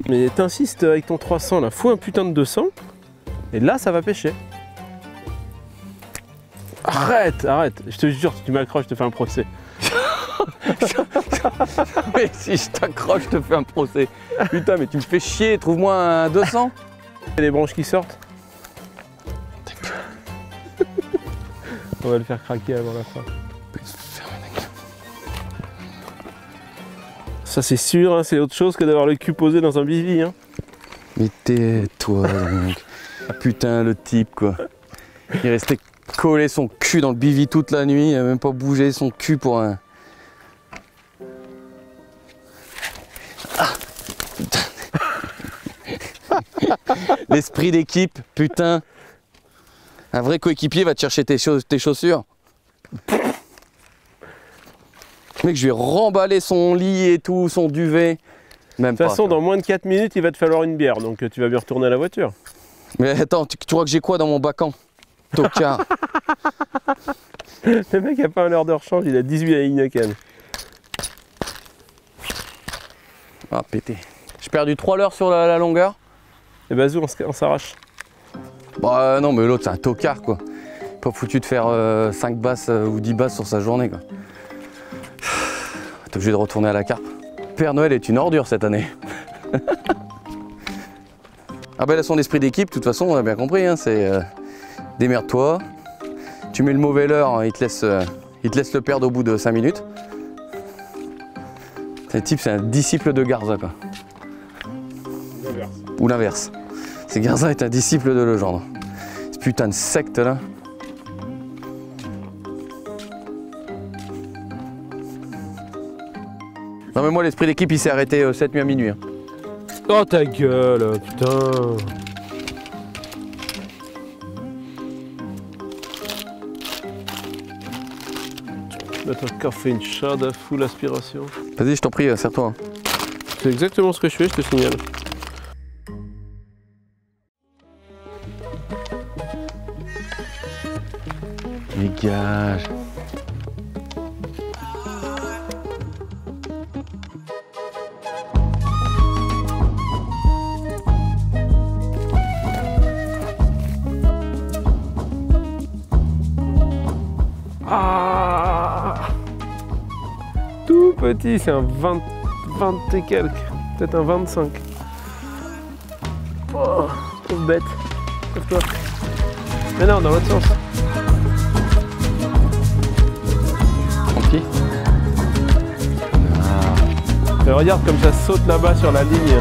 Mais t'insistes avec ton 300, là. Fous un putain de 200. Et là, ça va pêcher. Arrête, arrête. Je te jure, si tu m'accroches, je te fais un procès. Mais si je t'accroche, je te fais un procès. Putain, mais tu me fais chier. Trouve-moi un 200. Il y a les branches qui sortent. On va le faire craquer avant la fin. Ça c'est sûr, hein, c'est autre chose que d'avoir le cul posé dans un bivy. Hein. Mais tais-toi donc. Putain, le type quoi. Il restait collé son cul dans le bivy toute la nuit, il a même pas bougé son cul pour un... Ah, putain. L'esprit d'équipe, putain. Un vrai coéquipier va te chercher tes chaussures. Mec, je lui ai remballé son lit et tout, son duvet. Même de toute façon, dans moins de 4 minutes, il va te falloir une bière, donc tu vas bien retourner à la voiture. Mais attends, tu crois que j'ai quoi dans mon bacan? Tocard. Le mec a pas un heure de rechange, il a 18 à Heineken. Ah, pété. J'ai perdu 3 leurres sur la longueur. Et bah, zou, on s'arrache. Bah non, mais l'autre, c'est un tocard, quoi. Pas foutu de faire 5 basses ou 10 basses sur sa journée, quoi. T'es obligé de retourner à la carpe. Père Noël est une ordure cette année. Ah bah là, son esprit d'équipe, de toute façon, on a bien compris, hein, c'est démerde-toi. Tu mets le mauvais leurre, hein, il te laisse le perdre au bout de 5 minutes. Ce type, c'est un disciple de Garza, quoi. Ou l'inverse. C'est Garza est un disciple de Legendre. Ce putain de secte là. Non mais moi l'esprit d'équipe il s'est arrêté cette nuit à minuit. Hein. Oh ta gueule, putain. Mettre un café, une chade, full aspiration. Vas-y, je t'en prie, serre-toi. Hein. C'est exactement ce que je fais, je te signale. Dégage. Ah, tout petit, c'est un 20 et quelques, peut-être un 25. Oh, pauvre bête. Lève-toi. Mais non, dans l'autre sens. Tranquille. Mais regarde comme ça saute là-bas sur la ligne.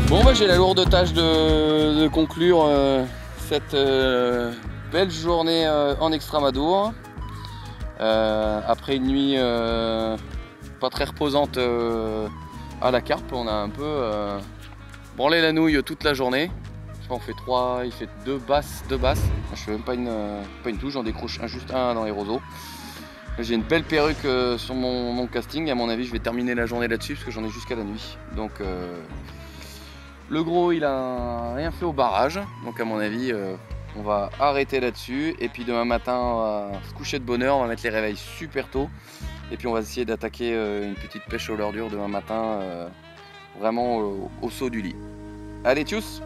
Bon bah j'ai la lourde tâche de conclure cette belle journée en Extramadour. Après une nuit pas très reposante à la carpe. On a un peu branlé la nouille toute la journée. Je crois qu'on fait 3, il fait 2 basses. Je fais même pas une touche, j'en décroche juste un dans les roseaux. J'ai une belle perruque sur mon casting. À mon avis, je vais terminer la journée là-dessus parce que j'en ai jusqu'à la nuit. Donc le gros, il a rien fait au barrage. Donc à mon avis, on va arrêter là-dessus. Et puis demain matin, on va se coucher de bonne heure. On va mettre les réveils super tôt. Et puis on va essayer d'attaquer une petite pêche au leurre dur demain matin, vraiment au saut du lit. Allez, tchuss!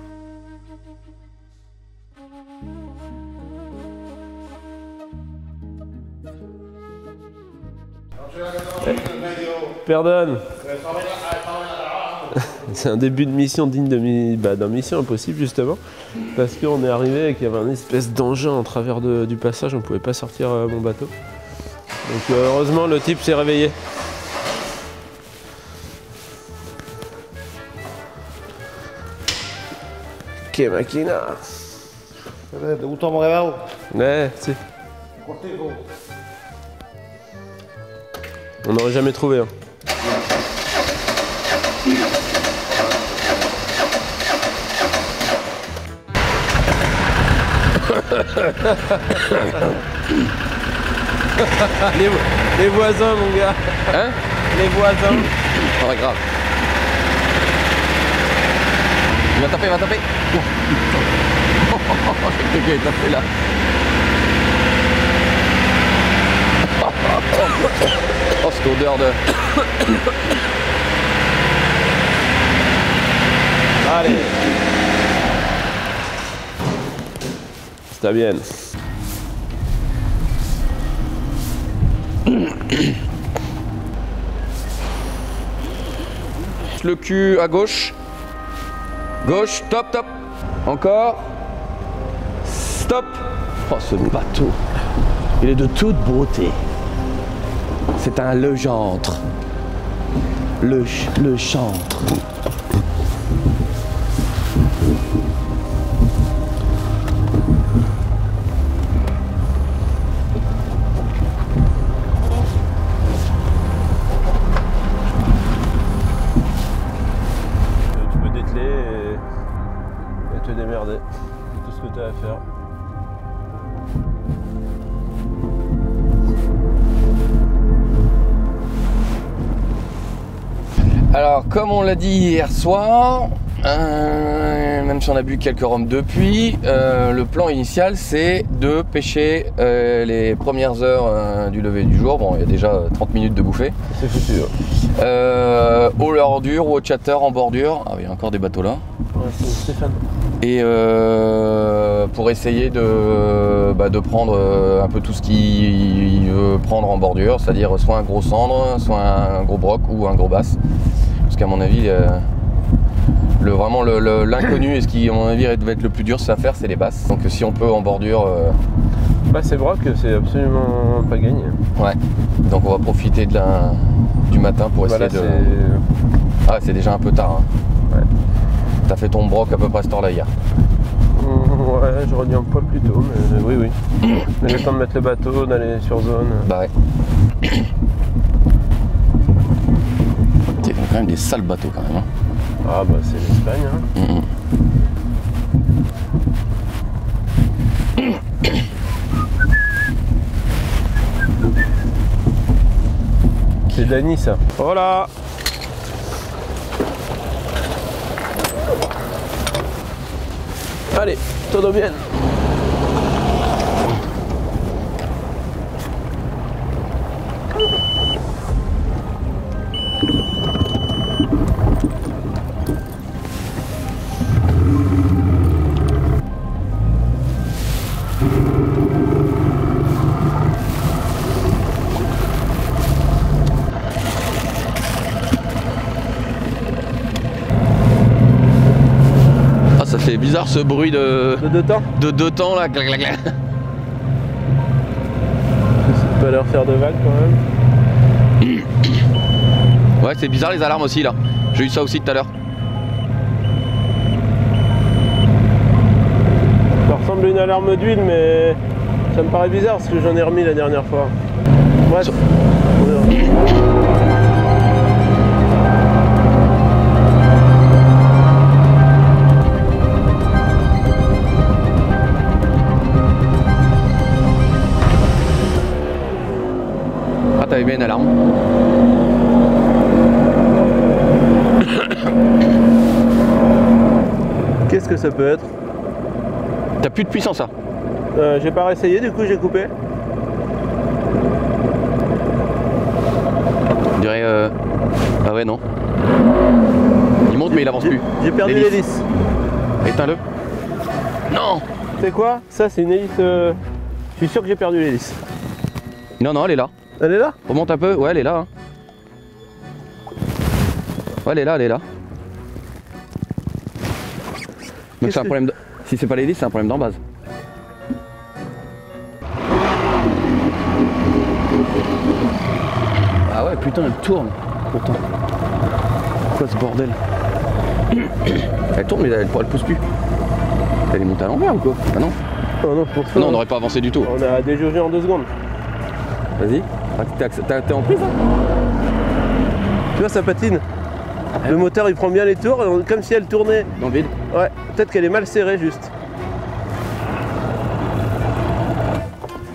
Pardonne. C'est un début de mission digne d'un Mission Impossible justement, parce qu'on est arrivé et qu'il y avait un espèce d'engin en travers du passage, on pouvait pas sortir mon bateau. Donc heureusement le type s'est réveillé. Que máquina. ¿Te gustó cómo quedado? Si. Cortico. On n'aurait jamais trouvé. Hein. les voisins, mon gars. Hein? Les voisins. Oh, pas grave. Il va taper, Qu'est-ce qu'il a tapé là? Oh, cette odeur de... Allez. Está bien. Le cul à gauche. Gauche, top, top. Encore. Stop. Oh, ce bateau, il est de toute beauté. C'est un Legendre. Le chantre. Tu peux dételer et te démerder. C'est tout ce que tu as à faire. Alors, comme on l'a dit hier soir, même si on a bu quelques rhums depuis, le plan initial c'est de pêcher les premières heures du lever du jour. Bon, il y a déjà 30 minutes de bouffée. C'est foutu. Au leurre dur ou au chatter en bordure. Ah, il y a encore des bateaux là. Ouais, c'est Stéphane. Et pour essayer de prendre un peu tout ce qu'il veut prendre en bordure, c'est-à-dire soit un gros cendre, soit un gros broc ou un gros basse. Parce qu'à mon avis, vraiment l'inconnu et ce qui à mon avis va être le plus dur à faire, c'est les basses. Donc si on peut en bordure... Basse et broc, c'est absolument pas gagné. Ouais, donc on va profiter du matin pour essayer de... Ah, c'est déjà un peu tard. Hein. Ouais. T'as fait ton broc à peu près à cette heure-là hier. Ouais, j'aurais dit un poil plus tôt, mais oui. On a le temps de mettre le bateau, d'aller sur zone. Bah ouais. Il y a quand même des sales bateaux quand même. Hein. Ah bah c'est l'Espagne. Hein. C'est Dany ça. Voilà. Allez, todo bien. C'est bizarre ce bruit de deux temps. De deux temps là. Clac, clac, clac. C'est pas leur faire de vagues quand même. Ouais, c'est bizarre les alarmes aussi là. J'ai eu ça aussi tout à l'heure. Ça ressemble à une alarme d'huile, mais ça me paraît bizarre parce que j'en ai remis la dernière fois. Bref. une alarme. Qu'est-ce que ça peut être? T'as plus de puissance là. J'ai pas réessayé, du coup j'ai coupé. On dirait... Ah ouais, non. Il monte mais il avance plus. J'ai perdu l'hélice. Éteins-le. Non. C'est quoi? Ça c'est une hélice... Je suis sûr que j'ai perdu l'hélice. Non, non, elle est là. Elle est là? Remonte un peu. Ouais, elle est là. Hein. Ouais, elle est là, elle est là. Donc c'est un problème de... Si c'est pas l'hélice, c'est un problème d'en base. Ah ouais, putain, elle tourne. Pourtant. Quoi ce bordel? Elle tourne mais elle pousse plus. Elle est montée à l'envers ou quoi? Ah non. Oh non, pour ça, Non, on n'aurait pas avancé du tout. on a déjaugé en 2 secondes. Vas-y. Ah, t'es en prise hein? Tu vois, ça patine. Le moteur il prend bien les tours, comme si elle tournait. Dans le vide. Ouais, peut-être qu'elle est mal serrée juste.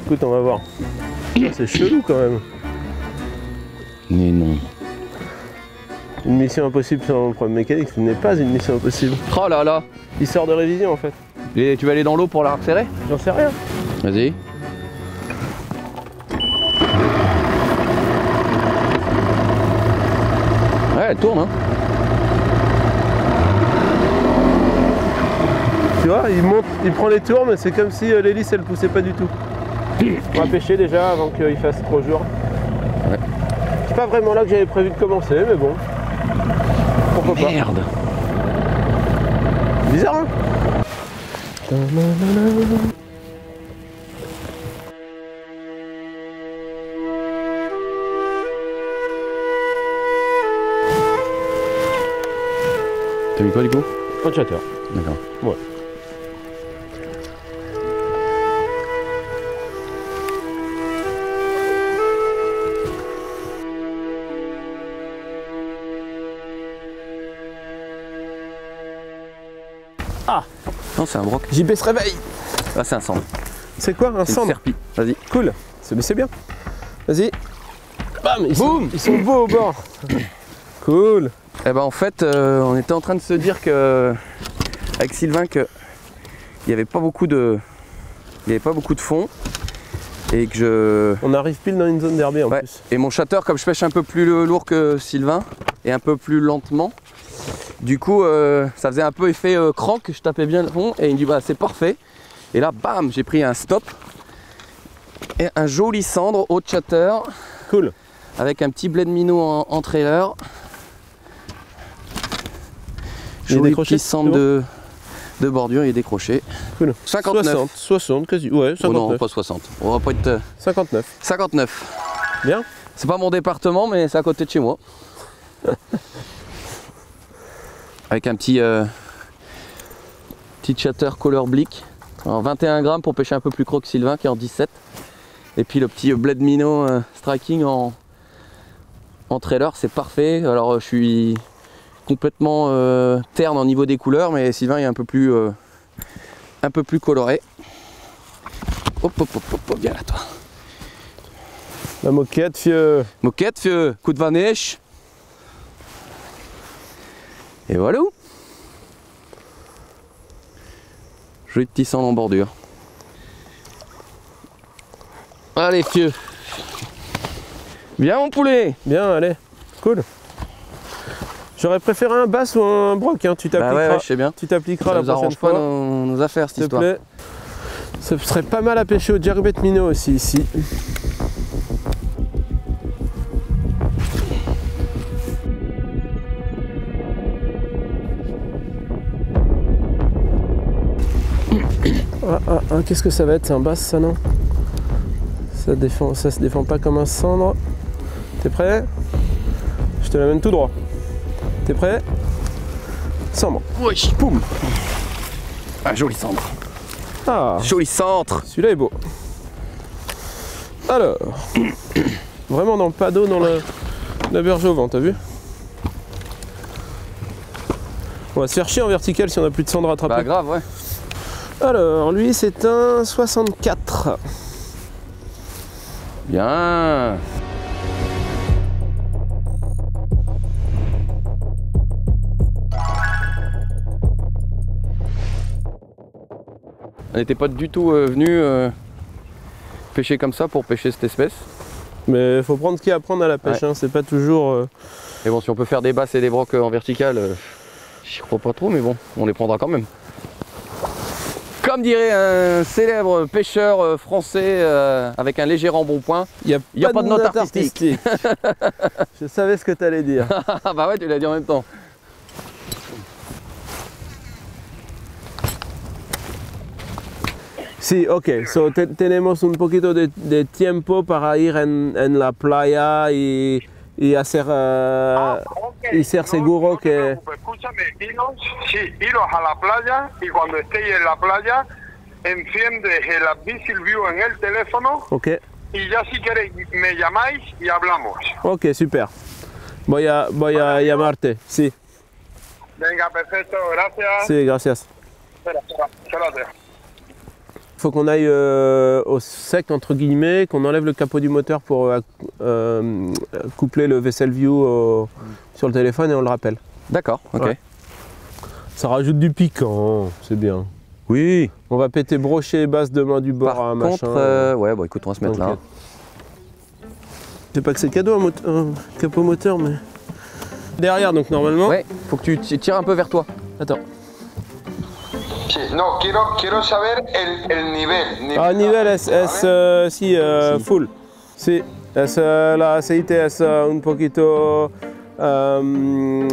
Écoute, on va voir. C'est chelou quand même. Mais non. Une mission impossible sans problème mécanique, ce n'est pas une mission impossible. Oh là là. Il sort de révision en fait. Et tu vas aller dans l'eau pour la resserrer? J'en sais rien. Vas-y. Ouais, elle tourne hein. Tu vois, il monte, il prend les tours, mais c'est comme si l'hélice elle poussait pas du tout. On va pêcher déjà avant qu'il fasse trop jour. Ouais. C'est pas vraiment là que j'avais prévu de commencer, mais bon. Pourquoi pas. Merde. Bizarre hein. T'as mis quoi du coup? Pas de chatter. D'accord. Ouais. Ah! Non, c'est un broc. JB se réveille! Ah, c'est un cendre. C'est quoi un C'est une cendre? serpie. Vas-y. Cool, c'est bien. Vas-y. Bam! Boum! Ils sont beaux au bord. Cool. Eh ben en fait, on était en train de se dire que avec Sylvain que il n'y avait pas beaucoup de fond et que je... On arrive pile dans une zone d'herbier en Ouais. plus. Et mon chateur, comme je pêche un peu plus lourd que Sylvain et un peu plus lentement, du coup ça faisait un peu effet crank, je tapais bien le fond et il me dit bah c'est parfait. Et là bam, j'ai pris un stop et un joli cendre au chatter. Cool. Avec un petit bled minot en trailer. Il est Joli décroché, petit centre de bordure, il est décroché. Cool. 59. 60 quasi. Ouais, 59. Oh non, pas 60. On va pas être... 59. 59. Bien. C'est pas mon département, mais c'est à côté de chez moi. Avec un petit chatter color blick. En 21 grammes pour pêcher un peu plus gros que Sylvain qui est en 17. Et puis le petit bled minot striking en trailer, c'est parfait. Alors je suis complètement terne au niveau des couleurs, mais Sylvain est un peu plus coloré. Hop, hop, hop, hop, viens là toi. La moquette, fieu. Moquette, fieu, coup de vanèche. Et voilà. Joli petit sang en bordure. Allez, fieu. Viens mon poulet. Bien, allez. Cool. J'aurais préféré un bass ou un broc, hein. Tu t'appliqueras. Bah ouais, je sais bien. Tu t'appliqueras Ça la nous prochaine arrange pas fois. nos affaires cette S'il te histoire. plaît. Ça serait pas mal à pêcher au jerkbait minot aussi ici. Qu'est-ce que ça va être? C'est un bass ça, non? Ça se défend pas comme un cendre. T'es prêt? Je te l'amène tout droit. T'es prêt? Cendre. Oui, poum. Ah, joli centre. Ah, Joli centre. celui-là est beau. Alors, vraiment dans le pas d'eau, dans la berge au vent, t'as vu? On va se faire chier en vertical si on a plus de cendre à attraper. Bah grave, ouais. Alors, lui c'est un 64. Bien. On n'était pas du tout venu pêcher comme ça pour pêcher cette espèce. Mais il faut prendre ce qu'il y a à prendre à la pêche, hein. C'est pas toujours... Mais bon, si on peut faire des basses et des brocs en vertical, j'y crois pas trop, mais bon, on les prendra quand même. Comme dirait un célèbre pêcheur français avec un léger embonpoint, il n'y a pas de note artistique. Je savais ce que tu allais dire. Bah ouais, tu l'as dit en même temps. Sí, ok. So, tenemos un poquito de tiempo para ir en la playa y hacer, y ser seguro que... Escúchame, iros a la playa y cuando estéis en la playa, enciendes el Visual View en el teléfono y ya si queréis me llamáis y hablamos. Ok, super. Voy a llamarte, sí. Venga, perfecto, gracias. Sí, gracias. Gracias. Il faut qu'on aille au sec, entre guillemets, qu'on enlève le capot du moteur pour coupler le Vessel View sur le téléphone et on le rappelle. D'accord, ok. Ouais. Ça rajoute du piquant, c'est bien. Oui. On va péter brochet et basse demain du bord à un machin. Par contre, ouais, bon écoute, on va se mettre là. Je sais pas que c'est cadeau un capot moteur, mais... Derrière, donc normalement... Ouais, faut que tu tires un peu vers toi. Attends. No, quiero saber el nivel. Ah, nivel es full. Sí, es la aceite es un poquito... Comme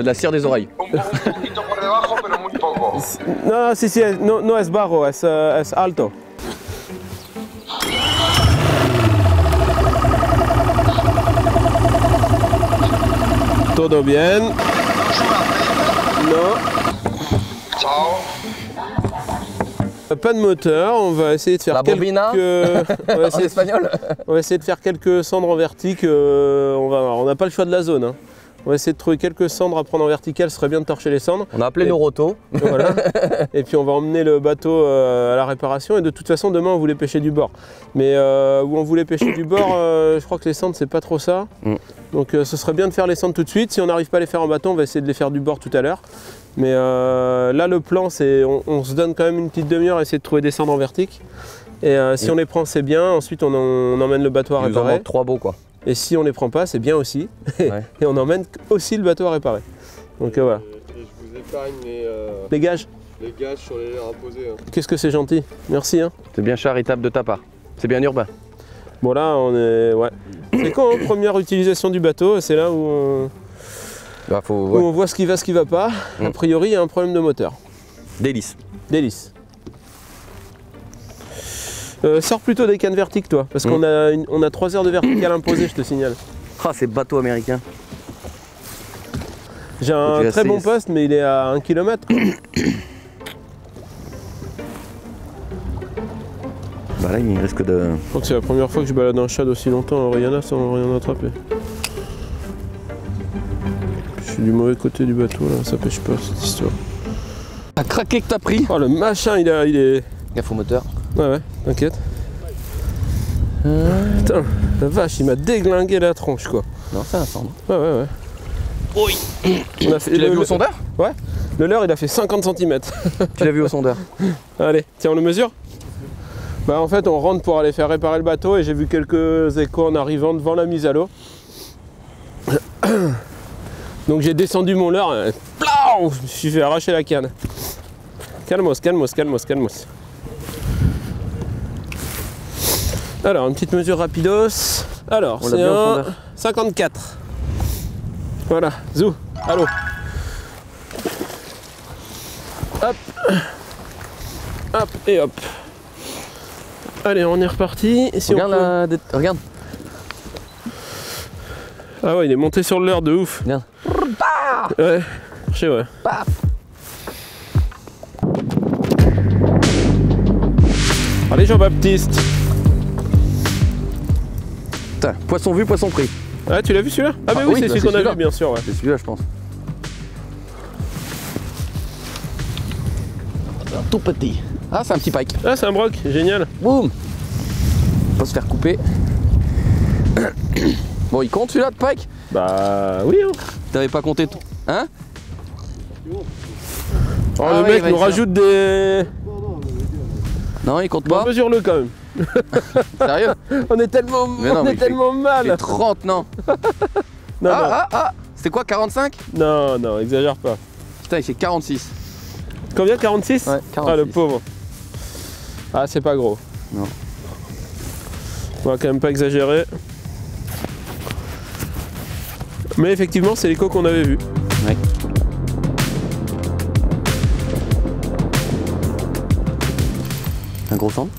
la cire des oreilles. Un poquito por debajo, pero muy poco. No, sí, no es bajo, es alto. Todo bien. No. Ciao. Pas de moteur, on va essayer de faire en espagnol. On va essayer de faire quelques cendres en vertic. On n'a pas le choix de la zone. Hein. On va essayer de trouver quelques cendres à prendre en vertical, ce serait bien de torcher les cendres. On a appelé nos rotos. Voilà. Et puis on va emmener le bateau à la réparation. Et de toute façon, demain on voulait pêcher du bord. Mais où on voulait pêcher du bord, je crois que les cendres c'est pas trop ça. Donc ce serait bien de faire les cendres tout de suite. Si on n'arrive pas à les faire en bateau, on va essayer de les faire du bord tout à l'heure. Mais là le plan c'est on se donne quand même une petite demi-heure à essayer de trouver des cendres en vertic. Et si on les prend c'est bien, ensuite on emmène le bateau à réparer. Il nous en manque 3 beaux quoi. Et si on les prend pas c'est bien aussi. Ouais. Et on emmène aussi le bateau à réparer. Donc voilà. Et je vous épargne les gages. Les gages sur les leurres à poser. Hein. Qu'est-ce que c'est gentil, merci. Hein. C'est bien charitable de ta part. C'est bien urbain. Bon là on est... Ouais. C'est quand hein, première utilisation du bateau, c'est là où on voit ce qui va pas. A priori il y a un problème de moteur. Délice. Délice. Sors plutôt des cannes vertiques toi, parce qu'on a 3 heures de verticale imposée, je te signale. Ah c'est bateau américain. J'ai un très bon poste mais il est à 1 km. Bah là il risque de... Je crois que c'est la première fois que je balade un shad aussi longtemps en Rihanna sans rien attraper. Je suis du mauvais côté du bateau là, ça pêche pas cette histoire. T'as craqué que t'as pris. Oh le machin il est... Gaffe au moteur. Ouais t'inquiète. Putain, la vache il m'a déglingué la tronche quoi. Non c'est un cendre. Ouais. Oui. Tu l'as vu au sondeur? Ouais. Le leurre il a fait 50 cm. Tu l'as vu au sondeur? Allez, tiens on le mesure. Bah en fait on rentre pour aller faire réparer le bateau et j'ai vu quelques échos en arrivant devant la mise à l'eau. Donc j'ai descendu mon leurre, je me suis fait arracher la canne. Calmos. Alors une petite mesure rapidos. Alors c'est un 54. Voilà, zou, allô. Hop. Hop et hop. Allez, on est reparti. Et si regarde regarde. Ah ouais, il est monté sur le leurre de ouf. Regarde. Ouais, marché ouais. Allez Jean-Baptiste. Putain, poisson vu, poisson pris. Ah tu l'as vu celui-là? Ah bah oui, c'est celui qu'on a vu bien sûr ouais. C'est celui-là je pense. Tout petit. Ah c'est un petit pike. Ah c'est un broc, génial. Boum. Faut se faire couper. Bon il compte celui-là de pike? Bah oui hein. T'avais pas compté tout. Hein? Oh le mec nous rajoute des... Non, il compte Bon, pas. mesure-le quand même. Sérieux? On est tellement, on est tellement mal. Il fait 30, non? Non, C'était quoi, 45? non, non, exagère pas. Putain, il fait 46. Combien, 46? Ouais, 46. Ah, le pauvre. Ah, c'est pas gros. Non. On va quand même pas exagérer. Mais effectivement, c'est l'écho qu'on avait vu. Ouais. Un gros cendre?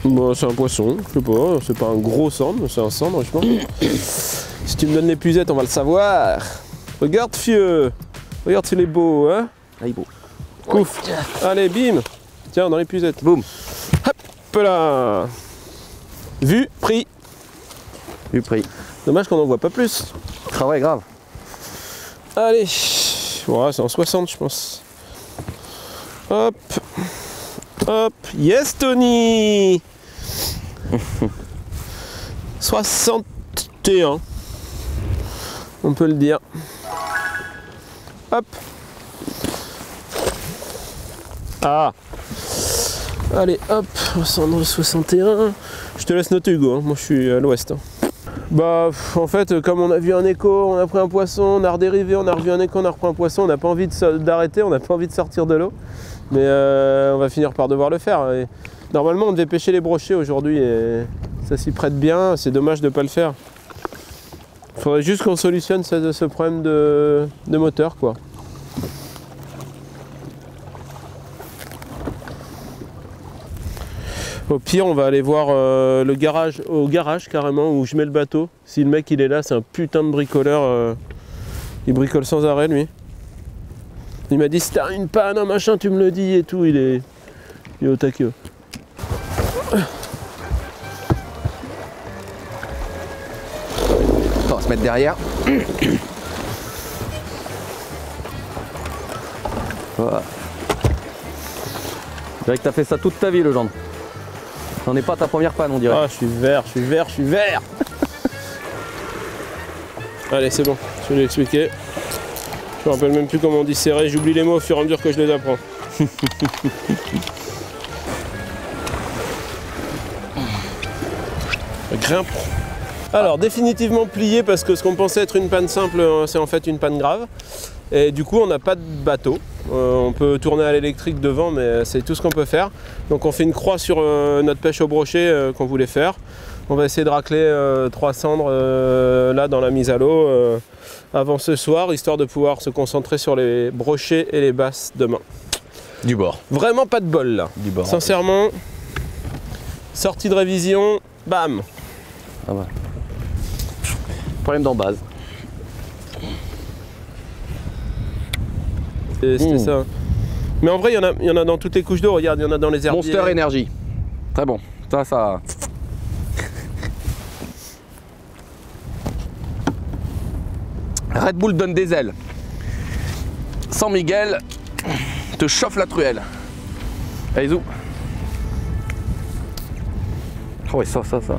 Bon, c'est un poisson, je sais pas, c'est pas un gros cendre, mais c'est un cendre, je pense. Si tu me donnes les puzettes, on va le savoir. Regarde, fieu. Regarde s'il est beau, hein. Ah, il est beau. Ouf. Allez, bim. Tiens, dans les puzettes. Boum. Hop là. Vu, pris. Du prix. Dommage qu'on n'en voit pas plus. Ah ouais, grave. Allez. Ouais, c'est en 60, je pense. Hop. Hop. Yes, Tony. 61. On peut le dire. Hop. Ah. Allez, hop. Cendre 61. Je te laisse noter, Hugo. Hein. Moi, je suis à l'ouest. Hein. Bah, en fait, comme on a vu un écho, on a pris un poisson, on a redérivé, on a revu un écho, on a repris un poisson, on n'a pas envie d'arrêter, on n'a pas envie de sortir de l'eau. Mais on va finir par devoir le faire. Et normalement, on devait pêcher les brochets aujourd'hui et ça s'y prête bien. C'est dommage de ne pas le faire. Il faudrait juste qu'on solutionne ce problème de moteur, quoi. Au pire, on va aller voir au garage carrément, où je mets le bateau. Si le mec il est là, c'est un putain de bricoleur. Il bricole sans arrêt, lui. Il m'a dit, si t'as une panne, un machin, tu me le dis et tout. Il est au taquet. On va se mettre derrière. Voilà. Je dirais que t'as fait ça toute ta vie, le gendre. N'en est pas ta première panne, on dirait. Ah, je suis vert, je suis vert, je suis vert. Allez, c'est bon, je vais lui expliquer. Je me rappelle même plus comment on dit serrer, j'oublie les mots au fur et à mesure que je les apprends. Grimpe. Alors, définitivement plié parce que ce qu'on pensait être une panne simple, c'est en fait une panne grave. Et du coup, on n'a pas de bateau. On peut tourner à l'électrique devant, mais c'est tout ce qu'on peut faire. Donc on fait une croix sur notre pêche au brochet qu'on voulait faire. On va essayer de racler 3 cendres là dans la mise à l'eau avant ce soir, histoire de pouvoir se concentrer sur les brochets et les basses demain. Du bord. Vraiment pas de bol là. Du bord. Sincèrement, sortie de révision, bam. Ah ouais. Problème d'embase. C'était ça. Mais en vrai, il y en a dans toutes les couches d'eau. Regarde, il y en a dans les herbiers. Monster Energy. Très bon. Ça. Red Bull donne des ailes. San Miguel te chauffe la truelle. Allez, zou. Oh ouais, ça, putain.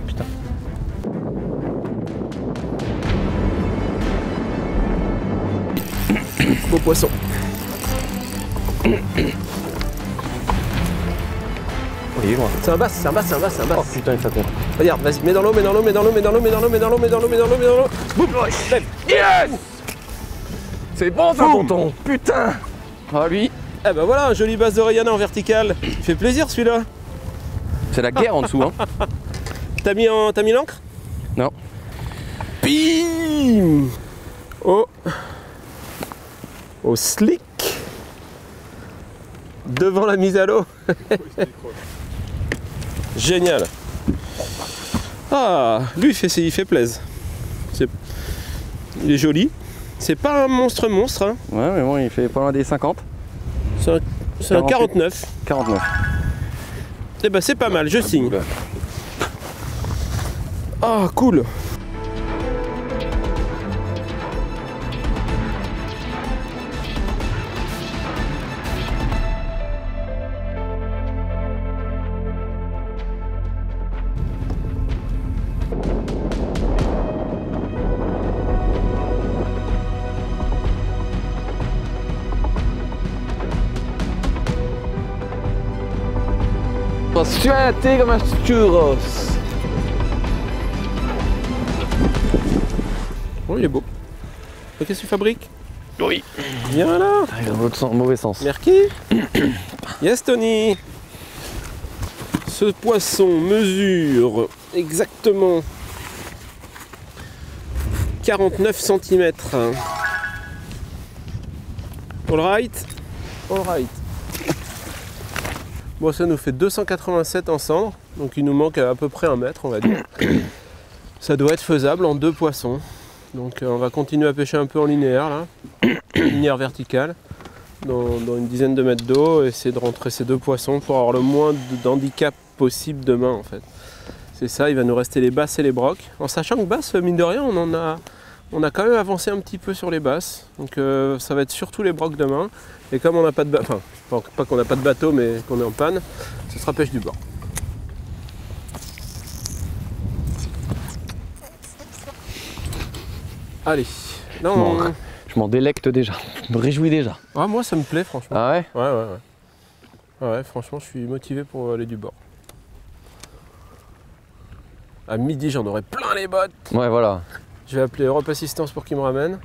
Beau poisson. Oh, il est loin. C'est un basse, c'est un basse, c'est un basse, c'est un basse. Oh putain, ça compte. Regarde, vas-y, mets dans l'eau, mets dans l'eau, mets dans l'eau, mets dans l'eau, mets dans l'eau, mets dans l'eau, mets dans l'eau, mets dans l'eau, mets dans l'eau. Boum, lève. Yes! C'est bon ça, tonton. Putain. Ah lui. Eh ben voilà, un joli basse d'Orellana en verticale. Il fait plaisir celui-là. C'est la guerre en dessous, hein. T'as mis l'encre? Non. Bim. Au slick. Devant la mise à l'eau. Génial. Ah, lui il fait plaisir. Il est joli. C'est pas un monstre, hein. Ouais, mais bon, il fait pas loin des 50. C'est un 49. 49. Eh ben c'est pas mal, je signe. Ah, cool. Suerte comme un churros. Oh, il est beau. Qu'est-ce que tu fabriques? Oui. Viens là. Ah, dans l'autre mauvais sens. Merci. Yes, Tony. Ce poisson mesure exactement 49 cm. All right. All right. Bon, ça nous fait 287 en cendres, donc il nous manque à peu près 1 mètre, on va dire. Ça doit être faisable en 2 poissons. Donc on va continuer à pêcher un peu en linéaire là, linéaire verticale, dans une dizaine de mètres d'eau, et essayer de rentrer ces 2 poissons pour avoir le moins d'handicap possible demain en fait. C'est ça, il va nous rester les basses et les brocs. En sachant que basses, mine de rien, on a quand même avancé un petit peu sur les basses. Donc ça va être surtout les brocs demain. Et comme on n'a pas de bateau, enfin pas qu'on n'a pas de bateau mais qu'on est en panne, ce sera pêche du bord. Allez, là on... Je m'en délecte déjà, je me réjouis déjà. Ah, moi ça me plaît franchement. Ah ouais? Ouais, franchement je suis motivé pour aller du bord. À midi j'en aurai plein les bottes. Ouais voilà. Je vais appeler Europe Assistance pour qu'ils me ramènent.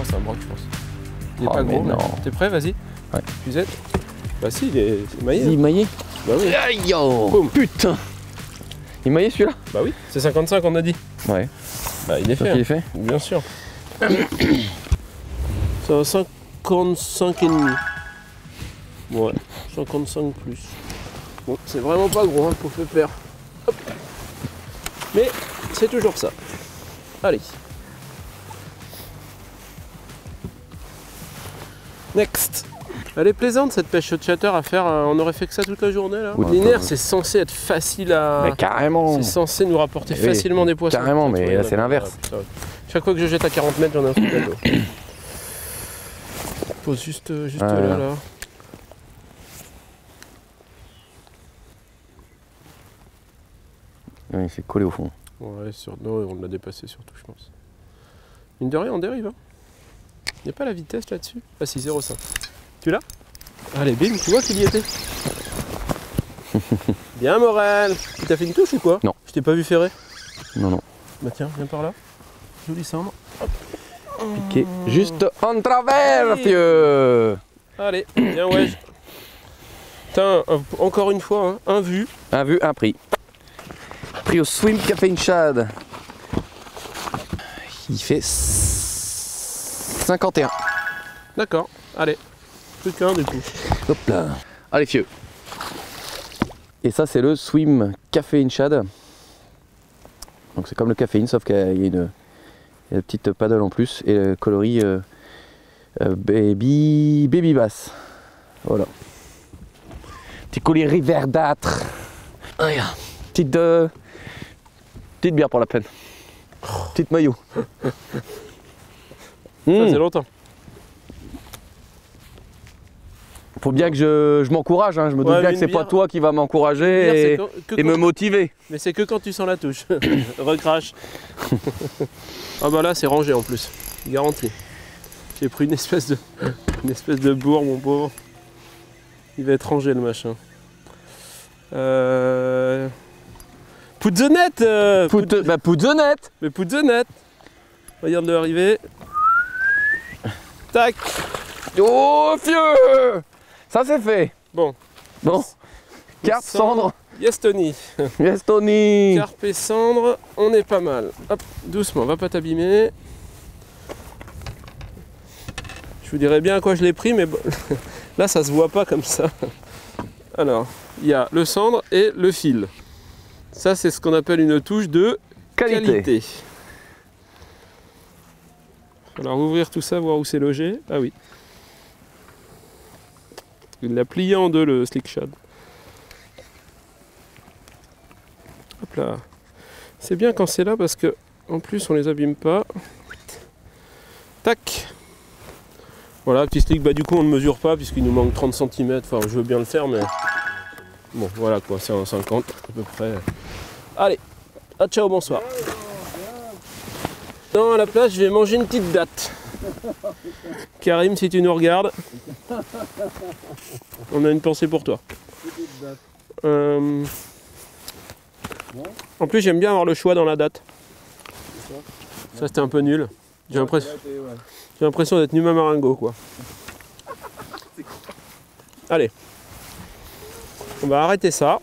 C'est un broc je pense. Il est pas gros. Non. T'es prêt? Vas-y. Ouais. Puisette. Bah si, il est maillé. Il est maillé? Bah oui. Aïe oh, Boum. putain. Il est maillé celui-là? Bah oui, c'est 55 on a dit. Ouais. Bah il est fait. Il est fait? Bien sûr. Ça va 55 et demi. Ouais, 55 plus. Bon, c'est vraiment pas gros hein, pour le faire. Hop. Mais c'est toujours ça. Allez. Next. Elle est plaisante cette pêche au chatter à faire. On aurait fait que ça toute la journée là. Ouais, Linéaire, c'est censé être facile à. Mais carrément. C'est censé nous rapporter facilement des poissons. Carrément, mais là c'est l'inverse. Chaque fois que je jette à 40 mètres, j'en ai un truc à l'eau. Pose juste là. Oui, c'est collé au fond. Ouais, non, on l'a dépassé surtout, je pense. Mine de rien, on dérive. Hein. Il n'y a pas la vitesse là-dessus? Ah si, 0,5. Tu l'as? Allez, bim, tu vois qu'il y était. Bien, Morel. Tu t'as fait une touche ou quoi? Non. Je t'ai pas vu ferrer? Non, non. Bah tiens, viens par là. Joli cendre. Piqué juste en travers, vieux. Allez, bien ouais. Putain, encore une fois, hein, un vu. Un vu, un prix. Prix au Swim Café Shad. Il fait 51. D'accord, allez. Plus qu'un du coup. Hop là. Allez, fieux. Et ça, c'est le Swim Café Shad. Donc c'est comme le caféine, sauf qu'il y a une petite paddle en plus et le coloris baby bass. Voilà. Petit coloris verdâtre. Petite bière pour la peine. Petite maillot. Ça faisait longtemps. Faut bien que je m'encourage, hein. Je me doute bien que c'est pas toi qui va m'encourager et me motiver. Mais c'est que quand tu sens la touche. Recrache. Ah bah là c'est rangé en plus, garanti. J'ai pris une espèce de bourre mon pauvre. Il va être rangé le machin. Put the net Put the net. Mais put the net. Regarde-le arriver. Tac. Oh fieu. Ça c'est fait. Bon. Carpe, cendre. Yes Tony. Yes Tony. Carpe et cendre, on est pas mal. Hop, doucement, va pas t'abîmer. Je vous dirais bien à quoi je l'ai pris, mais bon, là ça se voit pas comme ça. Alors, il y a le cendre et le fil. Ça c'est ce qu'on appelle une touche de qualité. Il va falloir ouvrir tout ça, voir où c'est logé. Ah oui. Il l'a plié en deux le Slick Shad. Hop là. C'est bien quand c'est là parce que en plus on les abîme pas. Tac. Voilà, petit slick, bah du coup on ne mesure pas puisqu'il nous manque 30 cm. Enfin je veux bien le faire mais Bon, voilà quoi, c'est un 50 à peu près. Allez, ah, ciao, bonsoir. Non, à la place, je vais manger une petite date. Karim, si tu nous regardes, on a une pensée pour toi. En plus, j'aime bien avoir le choix dans la date. Ça, c'était un peu nul. J'ai l'impression d'être Numa Marengo, quoi. Allez. On va arrêter ça.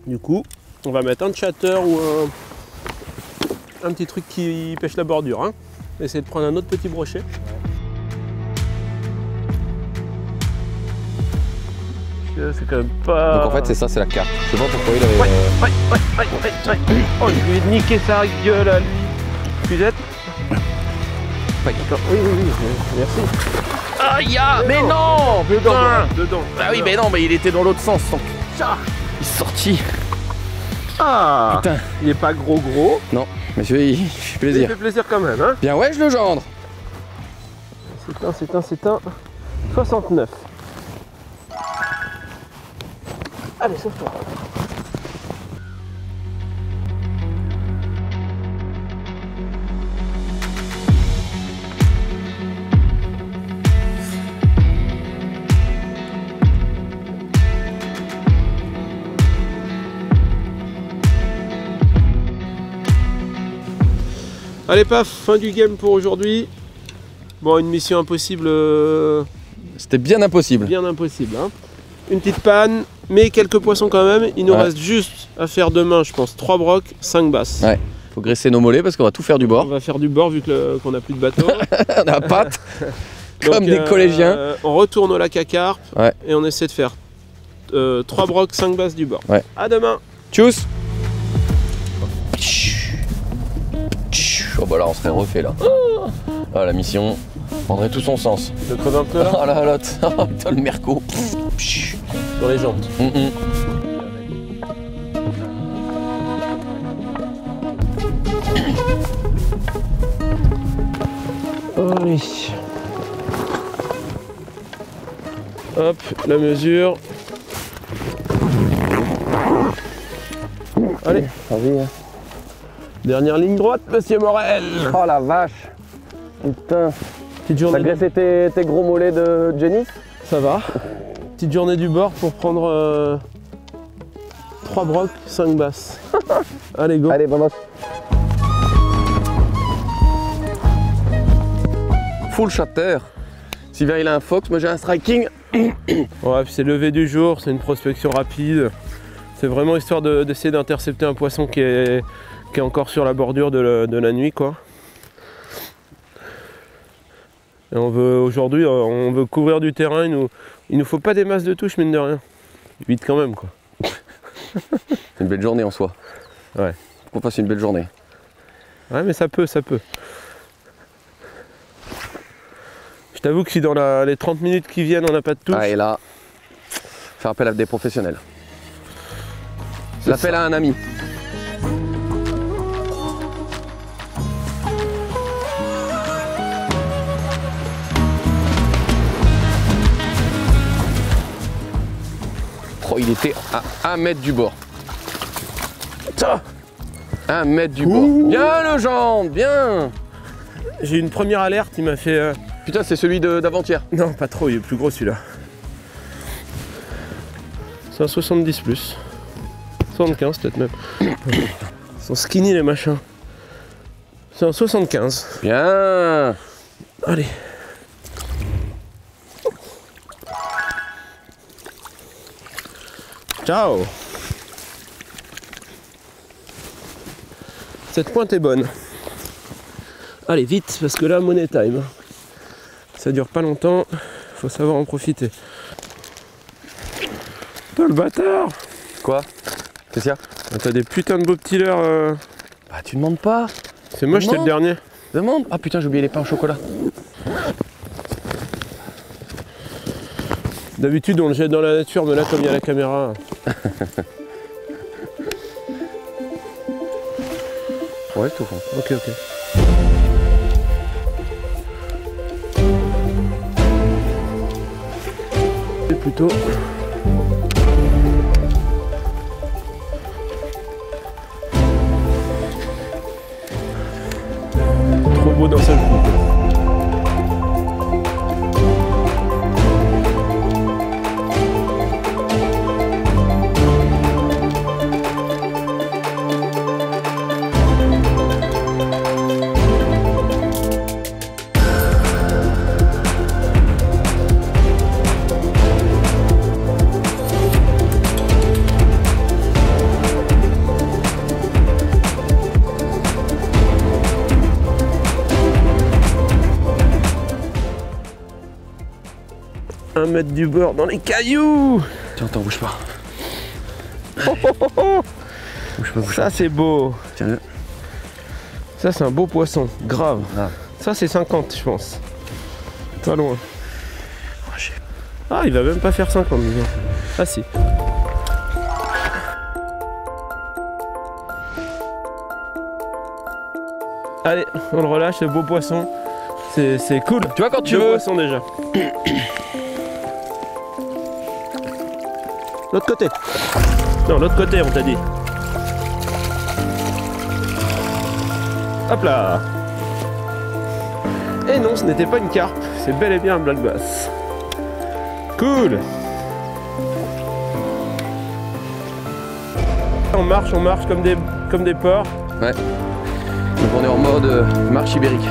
Du coup, on va mettre un chatter ou un petit truc qui pêche la bordure. Hein. Essayer de prendre un autre petit brochet. C'est quand même pas... Donc en fait c'est ça, c'est la carte. Je sais pas pourquoi il avait... Ouais. Oh, je vais niquer sa gueule à lui. Excusez. Oui, merci. Aïe, mais non, Dedans. Ah oui, mais non, mais il était dans l'autre sens. Donc... Il est sorti. Ah, putain. Il est pas gros. Non, mais il fait plaisir. Il fait plaisir quand même, hein. Bien ouais, je le gendre. C'est un 69. Allez, sauve-toi. Allez paf, fin du game pour aujourd'hui. Bon, une mission impossible. C'était bien impossible. Bien impossible, hein. Une petite panne, mais quelques poissons quand même. Il nous reste juste à faire demain, je pense, 3 brocs, 5 basses. Ouais, faut graisser nos mollets parce qu'on va tout faire du bord. On va faire du bord vu qu'on n'a plus de bateau. On a la patte, comme des collégiens. On retourne au lac à carpe et on essaie de faire 3 brocs, 5 basses du bord. Ouais. À demain. Tchuss. Oh bah là on serait refait là. Ah, la mission prendrait tout son sens. Le creux un peu là. Oh là l'autre. Putain le merco. Sur les jantes. Allez. Hop, la mesure. Allez. Vas-y. Dernière ligne droite, monsieur Morel. Oh la vache. Putain. Petite journée. T'as graissé tes gros mollets de Jenny? Ça va. Petite journée du bord pour prendre 3 brocs, 5 basses. Allez, go. Allez, vamos. Full shatter. Sylvain il a un fox, moi j'ai un striking. Ouais, puis c'est le lever du jour, c'est une prospection rapide. C'est vraiment histoire d'essayer d'intercepter un poisson qui est encore sur la bordure de la nuit, quoi. Et aujourd'hui, on veut couvrir du terrain, il nous faut pas des masses de touches, mine de rien. 8 quand même, quoi. C'est une belle journée en soi. Ouais. Faut qu'on fasse une belle journée. Ouais, mais ça peut. Je t'avoue que si dans les 30 minutes qui viennent, on n'a pas de touche... Ah, et là, faire appel à des professionnels. L'appel à un ami. Oh, il était à 1 mètre du bord. 1 mètre du bord. Bien le gendre, bien. J'ai eu une première alerte, il m'a fait... Putain, c'est celui d'avant-hier. Non, pas trop, il est plus gros celui-là. C'est un 70 plus. 75 peut-être même. Ils sont skinny les machins. C'est un 75. Bien. Allez. Ciao. Cette pointe est bonne. Allez vite parce que là money time. Ça dure pas longtemps, faut savoir en profiter. Putain le bâtard. Quoi? Qu'est-ce qu'il y a? Ah, t'as des putains de beaux petits leurres. Bah tu demandes pas. C'est moi, j'étais le dernier. Demande. Ah putain, j'ai oublié les pains au chocolat. D'habitude on le jette dans la nature, mais là comme il y a la caméra. Ouais, tout fond. Ok. C'est plutôt mettre du beurre dans les cailloux. Tiens, attends, bouge pas. Bouge pas, bouge Ça, c'est beau. Tiens-le. Ça, c'est un beau poisson. Grave. Ah. Ça, c'est 50, je pense. Pas loin. Ah, il va même pas faire 50. Ah, si. Allez, on le relâche, ce beau poisson. C'est cool. Tu vois, quand tu Deux veux. poissons déjà. L'autre côté. Non, l'autre côté, on t'a dit. Hop là. Et non, ce n'était pas une carpe, c'est bel et bien un black bass. Cool. On marche comme des porcs. Ouais. Donc on est en mode marche ibérique.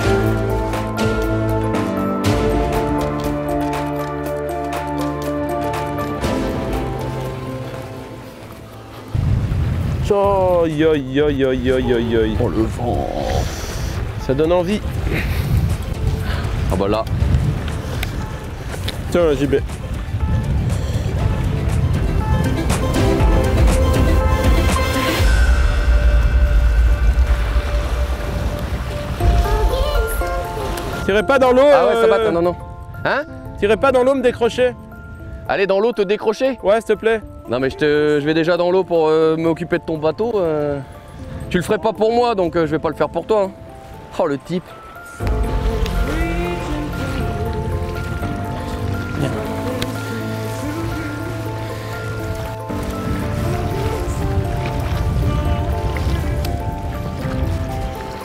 Oh, yo, yo, yo, yo, yo, yo. Oh le vent. Ça donne envie. Ah bah là. Tiens, JB. T'irais pas dans l'eau. Ah ouais, ça va, non, non. Hein? T'irais pas dans l'eau me décrocher? Aller dans l'eau te décrocher? Ouais, s'il te plaît. Non mais je vais déjà dans l'eau pour m'occuper de ton bateau. Tu le ferais pas pour moi, donc je vais pas le faire pour toi. Hein. Oh le type.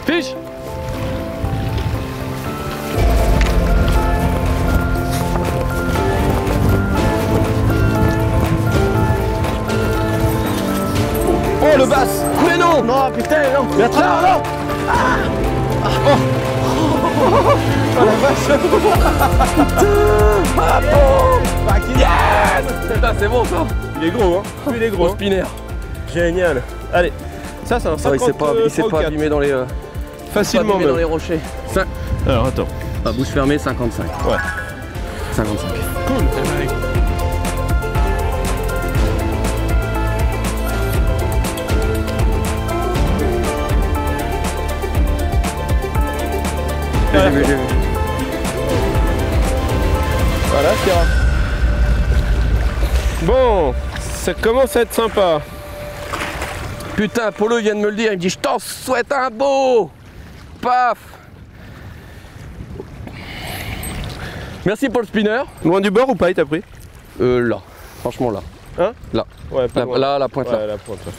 Fiche. Oh le bass. Mais non. Non, putain, non. Mais attends, non. Oh la vache. Ah bon. Yes. Putain, c'est bon ça. Il est gros, hein. Il est gros. Hein. Spinner. Génial. Allez. Ça, c'est un 50. Il s'est pas abîmé dans les... Facilement dans les rochers. Alors attends. À bouche fermée, 55. Ouais. 55. Cool. J'ai vu. Voilà, Kira. Bon, ça commence à être sympa. Putain, Polo vient de me le dire, il me dit je t'en souhaite un beau. Paf. Merci pour le spinner. Loin du bord ou pas, il t'a pris? Là, franchement là. Hein? Là. Ouais, pas loin. Là, la pointe là. Ouais, la pointe là.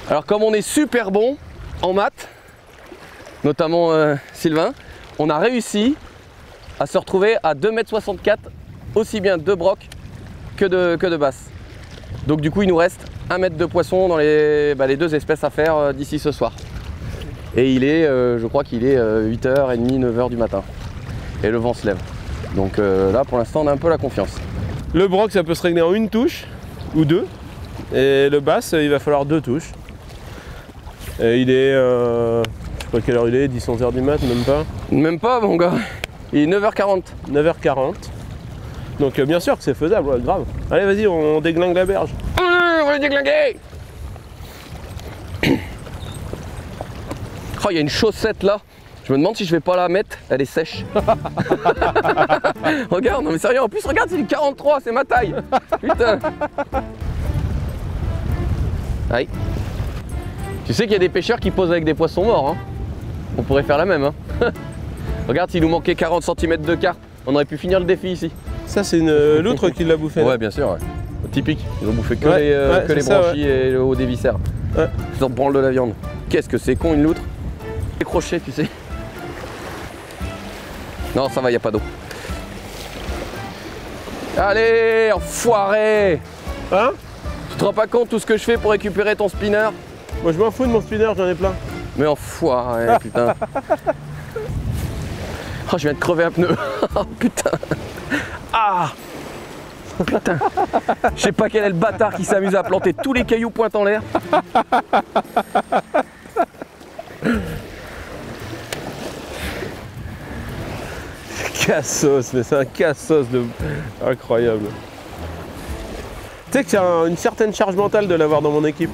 Alors comme on est super bon en maths, notamment Sylvain, on a réussi à se retrouver à 2,64 m, aussi bien de broc que de basse. Donc du coup il nous reste 1 mètre de poisson dans les deux espèces à faire d'ici ce soir. Et il est, je crois qu'il est 8h30, 9h du matin. Et le vent se lève. Donc là pour l'instant on a un peu la confiance. Le broc ça peut se régler en une touche ou deux. Et le basse il va falloir 2 touches. Et il est, je sais pas quelle heure il est, 10-11h du mat, même pas. Même pas mon gars, il est 9h40. 9h40. Donc bien sûr que c'est faisable, ouais, grave. Allez vas-y, on déglingue la berge. On va le déglinguer. Oh, il y a une chaussette là. Je me demande si je vais pas la mettre, elle est sèche. Regarde, non mais sérieux, en plus regarde, c'est du 43, c'est ma taille. Putain. Aïe. Tu sais qu'il y a des pêcheurs qui posent avec des poissons morts, hein. On pourrait faire la même, hein. Regarde, s'il nous manquait 40 cm de carpe, on aurait pu finir le défi ici. Ça c'est une loutre qui l'a bouffé. Ouais, bien sûr, ouais. Typique, ils ont bouffé que Ouais, les ça, branchies et le haut des viscères. Ouais. Ils en branlent de la viande. Qu'est-ce que c'est con une loutre. Décroché, tu sais. Non, ça va, y a pas d'eau. Allez, enfoiré. Hein? Tu te rends pas compte tout ce que je fais pour récupérer ton spinner? Moi je m'en fous de mon spinner, j'en ai plein. Mais enfoiré, putain. Oh, je viens de crever un pneu. Oh, putain. Ah. Putain. Je sais pas quel est le bâtard qui s'amuse à planter tous les cailloux pointent en l'air. cassos, mais c'est un cassos de... incroyable. Tu sais que c'est une certaine charge mentale de l'avoir dans mon équipe.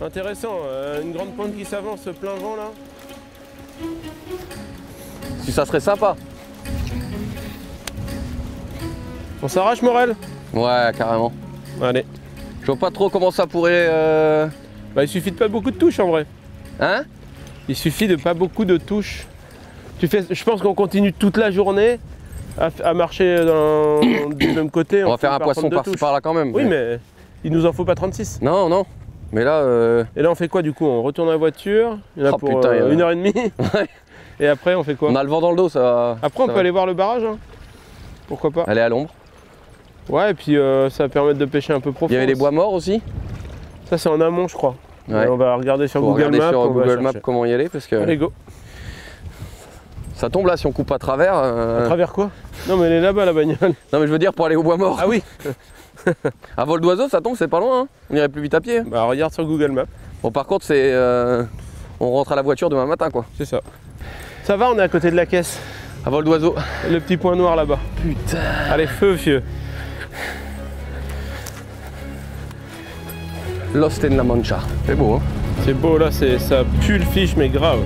Intéressant, une grande pointe qui s'avance plein vent là. Si ça serait sympa. On s'arrache Morel? Ouais, carrément. Allez. Je vois pas trop comment ça pourrait... Bah, il suffit de pas beaucoup de touches en vrai. Hein? Il suffit de pas beaucoup de touches. Je pense qu'on continue toute la journée à marcher du même côté. On va faire un poisson par-ci par-là quand même. Oui, mais il nous en faut pas 36. Non, non. Mais là... Et là on fait quoi du coup? On retourne à la voiture, il y en a pour putain, 1h30. Ouais. Et après on fait quoi? On a le vent dans le dos, ça va... Après on peut aller voir le barrage, hein. Pourquoi pas? Aller à l'ombre. Ouais, et puis ça va permettre de pêcher un peu profond. Il y avait les bois morts aussi. Ça c'est en amont je crois. Ouais. On va regarder sur Faut Google regarder Maps. sur Google Maps comment y aller parce que... Allez go. Ça tombe là si on coupe à travers. À travers quoi? Non mais elle est là-bas la bagnole. Non mais je veux dire pour aller au bois mort. Ah oui. À vol d'oiseau ça tombe, c'est pas loin, hein. On irait plus vite à pied. Bah regarde sur Google Maps. Bon par contre c'est... on rentre à la voiture demain matin quoi. C'est ça. Ça va, on est à côté de la caisse. À vol d'oiseau. Le petit point noir là-bas. Putain. Allez feu vieux. Lost in la Mancha. C'est beau hein. C'est beau là, ça pue le fiche mais grave.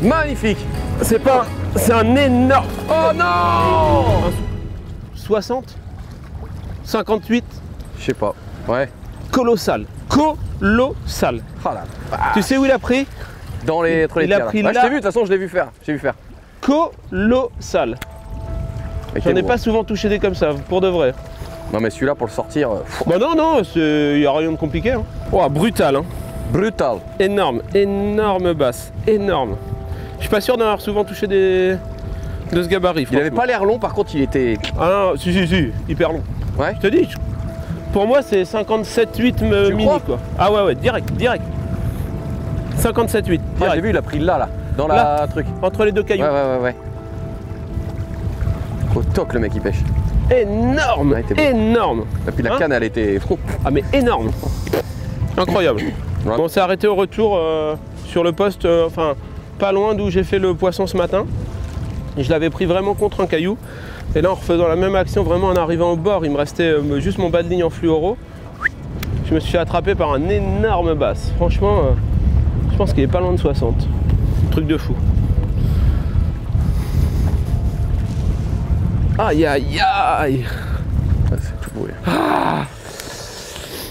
Magnifique. C'est pas... C'est un énorme... Oh non! 60 58 Je sais pas. Ouais. Colossal. Colossal. Oh là. Tu sais où il a pris? Dans les... entre les Il a pierres, pris là. là. Je t'ai vu, de toute façon je l'ai vu faire. J'ai vu faire. Colossal. Mais J'en quel ai beau. pas souvent touché des comme ça, pour de vrai. Non mais celui-là pour le sortir... Bah non, non, il n'y a rien de compliqué. Hein. Oh, brutal. Hein. Brutal. Énorme, énorme basse. Énorme. Je suis pas sûr d'avoir souvent touché de ce gabarit. Il avait pas l'air long, par contre il était... Ah non, si, hyper long. Ouais. Je te dis, pour moi c'est 57-8 mini crois quoi. Ah ouais, direct. 57-8. Ah, j'ai vu, il a pris là, dans Là. la truc. Entre les deux cailloux. Ouais. Au toc le mec il pêche. Énorme, Ouais, t'es bon. énorme. Et puis la Hein canne elle était... Ah mais énorme. Incroyable. Ouais. Bon, on s'est arrêté au retour sur le poste, enfin pas loin d'où j'ai fait le poisson ce matin. Et je l'avais pris vraiment contre un caillou. Et là en refaisant la même action, vraiment en arrivant au bord, il me restait juste mon bas de ligne en fluoro. Je me suis fait attraper par un énorme basse. Franchement, je pense qu'il est pas loin de 60. Truc de fou. Aïe aïe aïe. C'est tout pourri.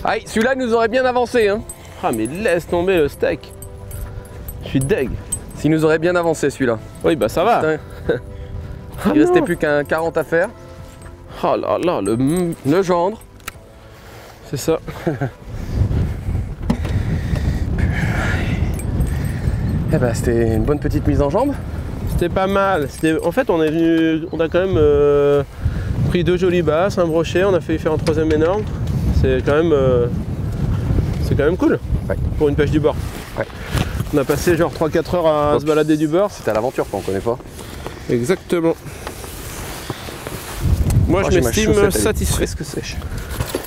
Aïe, celui-là il nous aurait bien avancé hein. Ah mais laisse tomber le steak. Je suis deg. S'il nous aurait bien avancé celui-là. Oui bah ça va. Putain. Ah Il restait non. plus qu'un 40 à faire. Oh là là, Le gendre. c'est ça. Eh ben c'était une bonne petite mise en jambe. C'était pas mal. En fait, on a quand même pris 2 jolies basses, un brochet, on a failli faire un 3e énorme. C'est quand même cool. Ouais. Pour une pêche du bord. Ouais. On a passé genre 3-4 heures à se balader du bord. C'était à l'aventure quoi, on connaît pas. Exactement. Moi, Oh, je j'ai ma m'estime chaussette, elle est satisfait. presque sèche.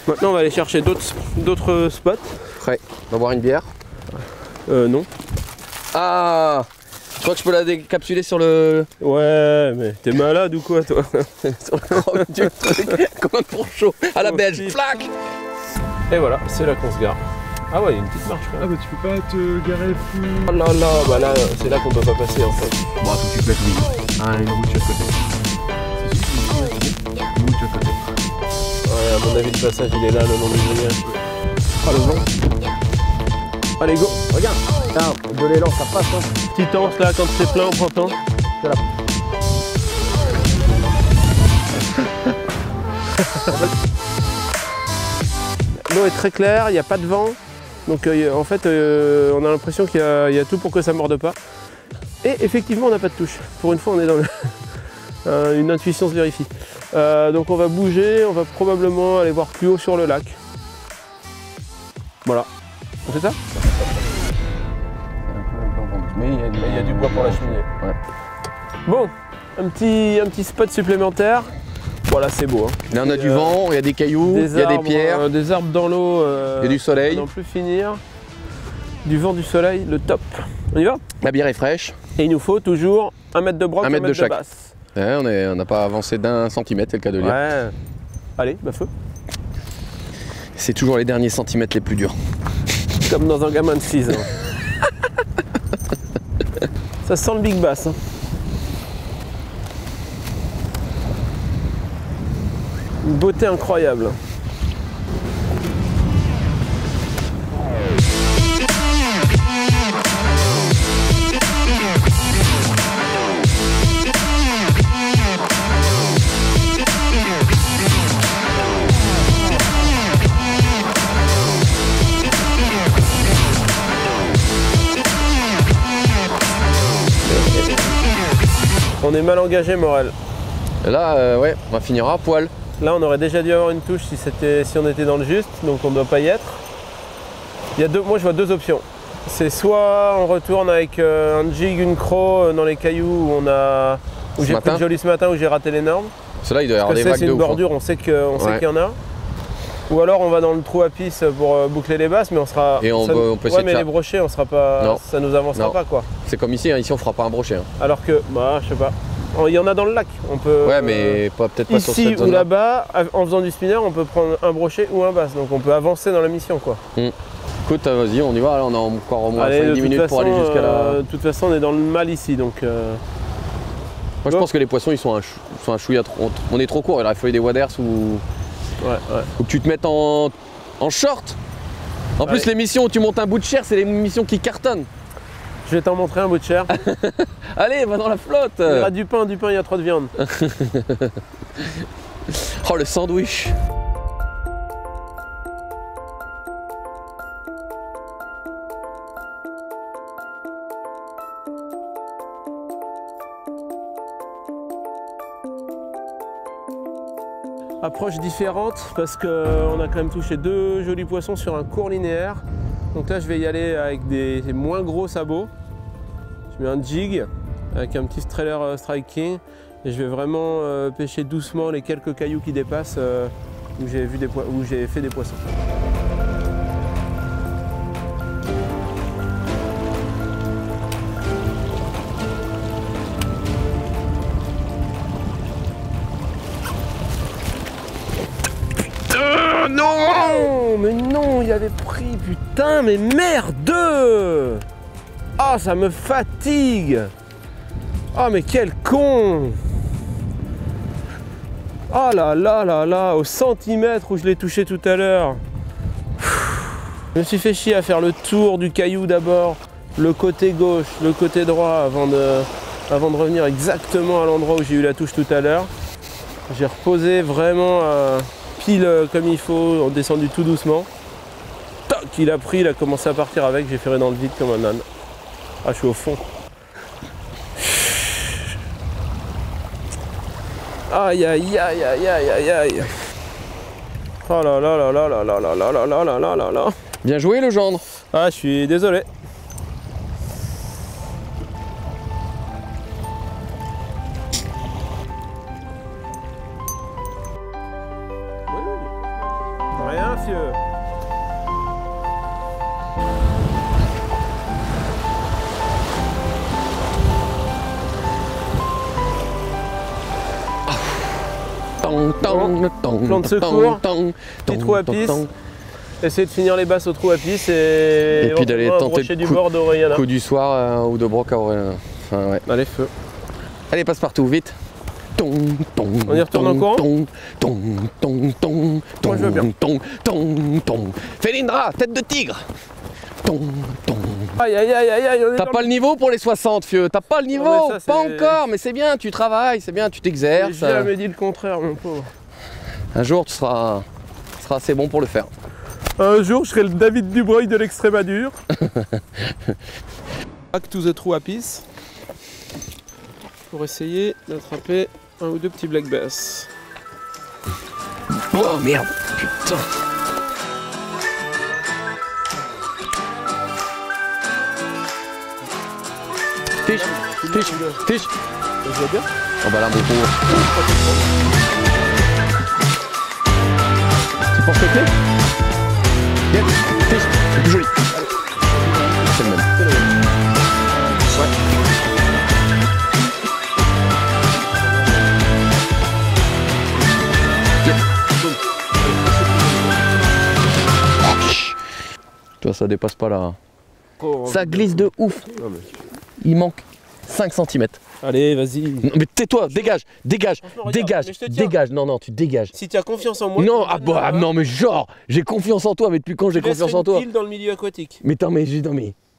Maintenant, on va aller chercher d'autres spots. Prêt. On va boire une bière. Non. Ah, je crois que je peux la décapsuler sur le... Ouais, mais t'es malade ou quoi, toi? sur le croc du truc, comme un fourcheau à la belge. Aussi. Flac. Et voilà, c'est là qu'on se gare. Ah ouais, il y a une petite marche quand même. Ah bah tu peux pas te garer plus... Oh là là, bah là, c'est là qu'on peut pas passer en fait. Bon, faut que tu places une route de chaque côté. C'est juste une route de chaque côté. Ouais, à mon avis, le passage, il est là, le long du génial. Ah, le vent. Allez, go, regarde. Putain, de l'élan, ça passe hein. Petite anse là, quand c'est plein au printemps. C'est là. L'eau est très claire, il n'y a pas de vent. Donc en fait, on a l'impression qu'il y a tout pour que ça ne morde pas. Et effectivement, on n'a pas de touche. Pour une fois, on est dans une intuition se vérifie. Donc on va bouger, on va probablement aller voir plus haut sur le lac. Voilà. On fait ça? Mais il y a du bois pour la cheminée. Ouais. Bon, un petit spot supplémentaire. Voilà, c'est beau. Hein. Là on a du vent, il y a des cailloux, il y a des pierres. Des arbres dans l'eau. Il y a du soleil. On n'en plus finir. Du vent, du soleil, le top. On y va? La bière est fraîche. Et il nous faut toujours 1 mètre de broc, 1 mètre de chaque. Basse. Ouais, on n'a pas avancé d'1 centimètre, c'est le cas de dire. Ouais. Allez, bah feu. C'est toujours les derniers centimètres les plus durs. Comme dans un gamin de 6 ans. Ça sent le big bass. Hein. Une beauté incroyable. On est mal engagé, Morel. Et là, ouais, on va finir à poil. Là, on aurait déjà dû avoir une touche si on était dans le juste, donc on ne doit pas y être. Moi, je vois 2 options. C'est soit on retourne avec un jig, une croc dans les cailloux où j'ai pris le joli ce matin, où j'ai raté les normes. Cela, il doit y avoir des vagues de ouf. C'est une bordure, on sait qu'il y en a. Ou alors on va dans le trou à pisse pour boucler les basses, mais on sera. Et on peut essayer mais les brochets, on sera pas. Non. Ça nous avancera pas quoi. C'est comme ici, hein, ici on fera pas un brochet. Hein. Alors que, bah, je sais pas. Il y en a dans le lac. On peut. Ouais, mais peut-être pas sur cette zone. Ici ou là-bas, en faisant du spinner, on peut prendre un brochet ou un basse. Donc on peut avancer dans la mission quoi. Écoute, vas-y, on y va. Là, on a encore au moins 5-10 minutes pour aller jusqu'à là. De toute façon, on est dans le mal ici, donc. Moi, je pense que les poissons, ils sont un chouïa trop. On est trop court. Il faut des waders ou. Ouais. Faut que tu te mettes en short. En plus, les missions où tu montes un bout de chair, c'est les missions qui cartonnent. Je vais t'en montrer un bout de chair. Allez, va dans la flotte. Il y aura du pain, il y a trop de viande. Oh, le sandwich. Approche différente parce qu'on a quand même touché 2 jolis poissons sur un court linéaire. Donc là je vais y aller avec des moins gros sabots. Je mets un jig avec un petit trailer Strike King et je vais vraiment pêcher doucement les quelques cailloux qui dépassent où j'ai fait des poissons. Non, mais non, il avait pris, putain, mais merde! Ah, ça me fatigue! Ah, mais quel con! Ah là là là là, au centimètre où je l'ai touché tout à l'heure. Je me suis fait chier à faire le tour du caillou d'abord, le côté gauche, le côté droit, avant de revenir exactement à l'endroit où j'ai eu la touche tout à l'heure. J'ai reposé vraiment pile comme il faut, on descendu tout doucement. Toc, il a pris, il a commencé à partir avec, j'ai ferré dans le vide comme un âne. Ah, je suis au fond. Aïe aïe aïe aïe aïe aïe aïe. Oh là là là là là là là là là là là là là. Bien joué le gendre. Ah, je suis désolé. Rien, fieu. Plan de secours, petit trou à pisse. Essayer de finir les basses au trou à pisse et puis d'aller tenter du bord d'Orellana. Coup du soir ou de broc à Orellana. Enfin, ouais. Allez, feu. Allez, passe partout, vite. On y retourne en courant. Moi, je veux bien. Félindra, tête de tigre. Aïe aïe aïe aïe. T'as pas le niveau pour les 60, fieu. T'as pas le niveau. Non, ça, pas encore, mais c'est bien, tu travailles, c'est bien, tu t'exerces. J'ai jamais dit le contraire, mon pauvre. Un jour, tu seras assez bon pour le faire. Un jour, je serai le David Dubreuil de l'Extrémadure. Back to the trou à pisse. Pour essayer d'attraper un ou deux petits black bass. Oh merde, putain. Fiche. Je vais bien. Oh bah là, mon pauvre. Tu penses que Viens, fiche, c'est plus joli. C'est le même. Tu vois, ça dépasse pas là. Ça glisse de ouf. Il manque 5 cm. Allez, vas-y. Non, mais tais-toi, dégage. Non, tu dégages. Si tu as confiance en moi. Non, non, mais genre, j'ai confiance en toi, mais depuis quand j'ai confiance en toi? Une pile dans le milieu aquatique. Mais attends, mais.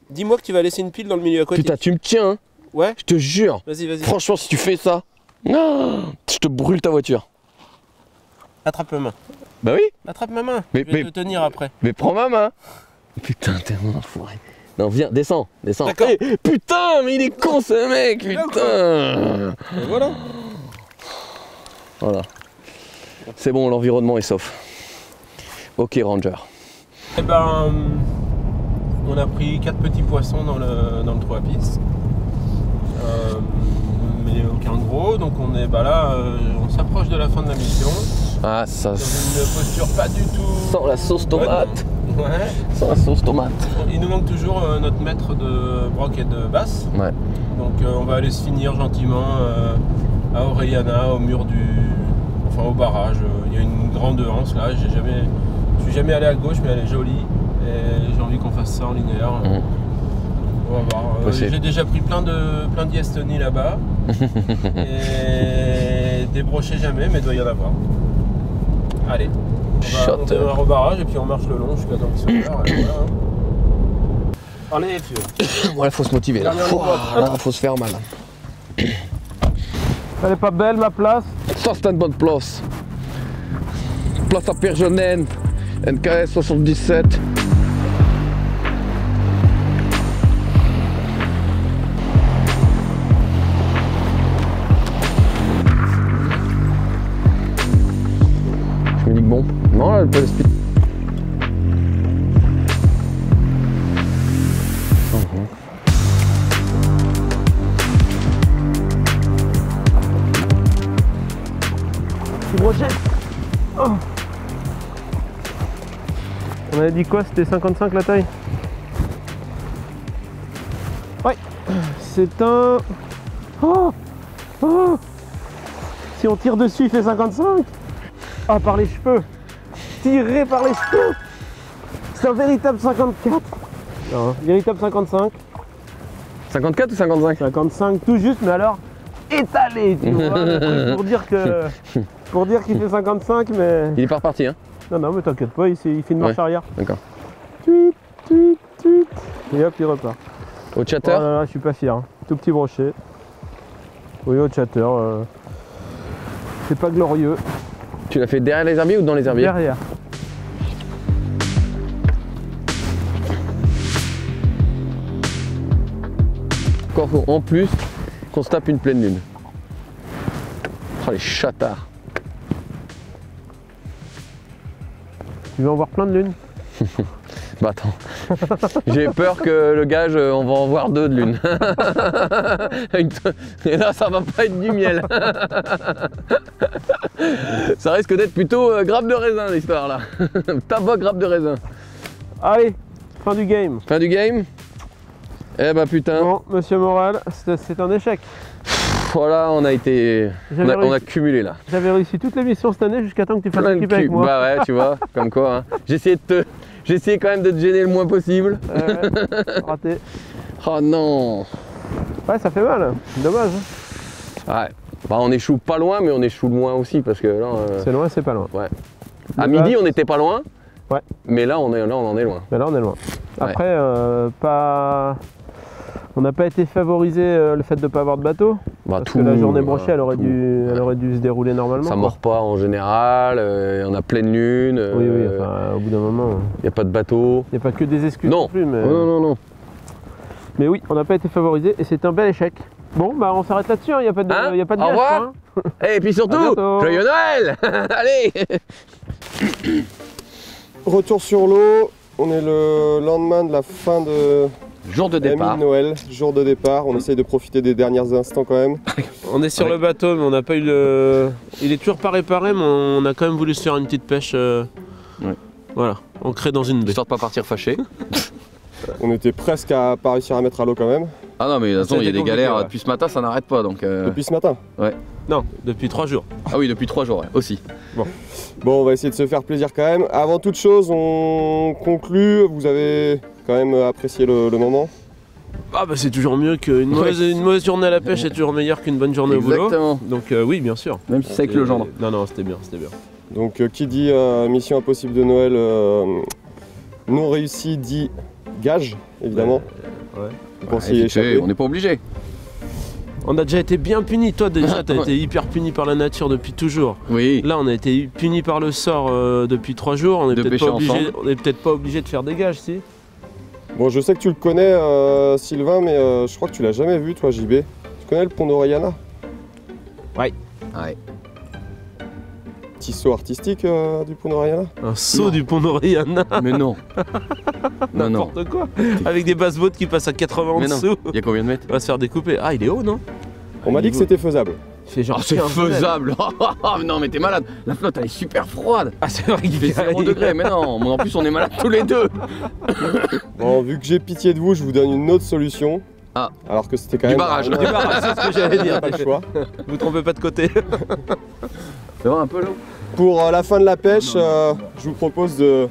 Dis-moi que tu vas laisser une pile dans le milieu aquatique. Putain, tu me tiens, hein. Ouais. Je te jure. Vas-y. Franchement, si tu fais ça, je te brûle ta voiture. Attrape ma main. Bah oui. Attrape ma main. Mais- Je vais mais- te tenir après. Mais prends ma main. Putain, t'es un enfoiré. Non, viens, descends. D'accord. Eh, putain, mais il est con ce mec, putain. Et voilà. Voilà. C'est bon, l'environnement est sauf. Ok, Ranger. Eh ben, on a pris 4 petits poissons dans le trou à pisse. Mais aucun gros, donc on est là, on s'approche de la fin de la mission. Ah, ça Dans une posture pas du tout. sent la sauce tomate. Ouais. Sans la sauce tomate. Il nous manque toujours notre maître de broc et de basse. Ouais. Donc on va aller se finir gentiment à Orellana, au mur au barrage. Il y a une grande anse là. Je suis jamais allé à gauche, mais elle est jolie. Et j'ai envie qu'on fasse ça en linéaire. On va voir. J'ai déjà pris plein d'Iestonie là-bas. Et débroché jamais, mais il doit y en avoir. Allez. On démarre au barrage et puis on marche le long jusqu'à temps qu'il soit l'heure. Voilà. Allez, puis. Voilà, faut se motiver là. Faut se faire mal. Elle est pas belle ma place? Ça, c'est une bonne place. Place à Pierre-Jeunenne, NKS 77. Je me dis que bon. Non, elle peut l'expliquer. Oh. On avait dit quoi? C'était 55 la taille? Ouais. C'est un... Oh. Si on tire dessus, il fait 55. Ah, par les cheveux. Tiré par les cheveux. C'est un véritable 54. Non, véritable 55. 54 ou 55? 55 tout juste, mais alors étalé, tu vois, le truc pour dire qu'il fait 55, mais... Il est pas reparti, hein? Non, mais t'inquiète pas, il fait une marche arrière. D'accord. Tweet. Et hop, il repart. Au chatter? Oh là là, je suis pas fier. Hein. Tout petit brochet. Oui, au chatter. C'est pas glorieux. Tu l'as fait derrière les herbiers ou dans les herbiers? Derrière. Encore en plus qu'on se tape une pleine lune. Oh les chatards. Tu veux en voir plein de lunes? Bah attends, j'ai peur que le gage, on va en voir 2 de lune. Et là, ça va pas être du miel. Ça risque d'être plutôt grappe de raisin l'histoire là. Tabac grappe de raisin. Allez, fin du game. Fin du game? Eh bah putain. Bon, monsieur Moral, c'est un échec. Voilà, on a été... On a cumulé là. J'avais réussi toutes les missions cette année jusqu'à temps que tu fasses l'équipe avec moi. Bah ouais, tu vois, comme quoi. Hein. J'ai essayé quand même de te gêner le moins possible. Raté. Oh non. Ouais, ça fait mal. Dommage. Ouais. Bah on échoue pas loin, mais on échoue loin aussi parce que là... C'est loin, c'est pas loin. Ouais. À midi, on n'était pas loin. Ouais. Mais là, on en est loin. Mais là, on est loin. Après, on n'a pas été favorisé le fait de ne pas avoir de bateau. Bah, parce que la journée brochée, elle aurait dû se dérouler normalement. Ça mord pas en général, on a pleine lune. Oui, enfin, au bout d'un moment. Il n'y a pas de bateau. Il n'y a pas que des excuses non plus. Mais... Non. Mais oui, on n'a pas été favorisé et c'est un bel échec. Bon, bah on s'arrête là-dessus, il n'y a pas de Au revoir. Et puis surtout, joyeux Noël. Allez. Retour sur l'eau, on est le lendemain de la fin de Jour de départ. Noël, jour de départ. On essaye de profiter des derniers instants quand même. On est sur le bateau, mais on n'a pas eu le... Il est toujours pas réparé, mais on a quand même voulu se faire une petite pêche. Voilà, ancrée dans une baie. Histoire de pas partir fâché. On était presque à pas réussir à mettre à l'eau quand même. Ah non, mais de toute façon, il y a des galères. Ouais. Depuis ce matin, ça n'arrête pas. Donc, Depuis ce matin? Ouais. Non, depuis 3 jours. Ah oui, depuis 3 jours, ouais, aussi. Bon, on va essayer de se faire plaisir quand même. Avant toute chose, on conclut. Vous avez quand même apprécié le moment? Ah bah c'est toujours mieux qu'une mauvaise journée à la pêche, c'est toujours meilleur qu'une bonne journée au boulot. Exactement. Donc oui, bien sûr. Même si c'est avec le gendre. Non, c'était bien, c'était bien. Donc qui dit mission impossible de Noël non réussie dit gage, évidemment. Ouais. Vous pensiez y échapper. On n'est pas obligé. On a déjà été bien punis. Toi déjà, t'as été hyper puni par la nature depuis toujours. Oui. Là, on a été puni par le sort depuis 3 jours. On est peut-être pas obligé de faire des gages, si. Bon, je sais que tu le connais, Sylvain, mais je crois que tu l'as jamais vu, toi, JB. Tu connais le pont d'Orellana? Ouais. Ouais. Petit saut artistique du pont d'Orellana? Un saut du pont d'Orellana. Mais non. Non, non. N'importe quoi. Avec des basse-bottes qui passent à 80 en Mais non. dessous. Il y a combien de mètres? On va se faire découper. Ah, il est haut, non? On m'a dit que c'était faisable. Il fait genre Oh, c'est 15 mètres. faisable. Non, mais t'es malade. La flotte, elle est super froide. Ah, c'est vrai qu'il Il fait 0 degré. Mais non, en plus, on est malades tous les deux. Bon, vu que j'ai pitié de vous, je vous donne une autre solution. Ah. Alors que c'était quand Du même... barrage. Du barrage, c'est ce que j'allais dire. Pas le choix. Vous trompez pas de côté. C'est vrai un peu l'eau. Pour la fin de la pêche, je vous propose de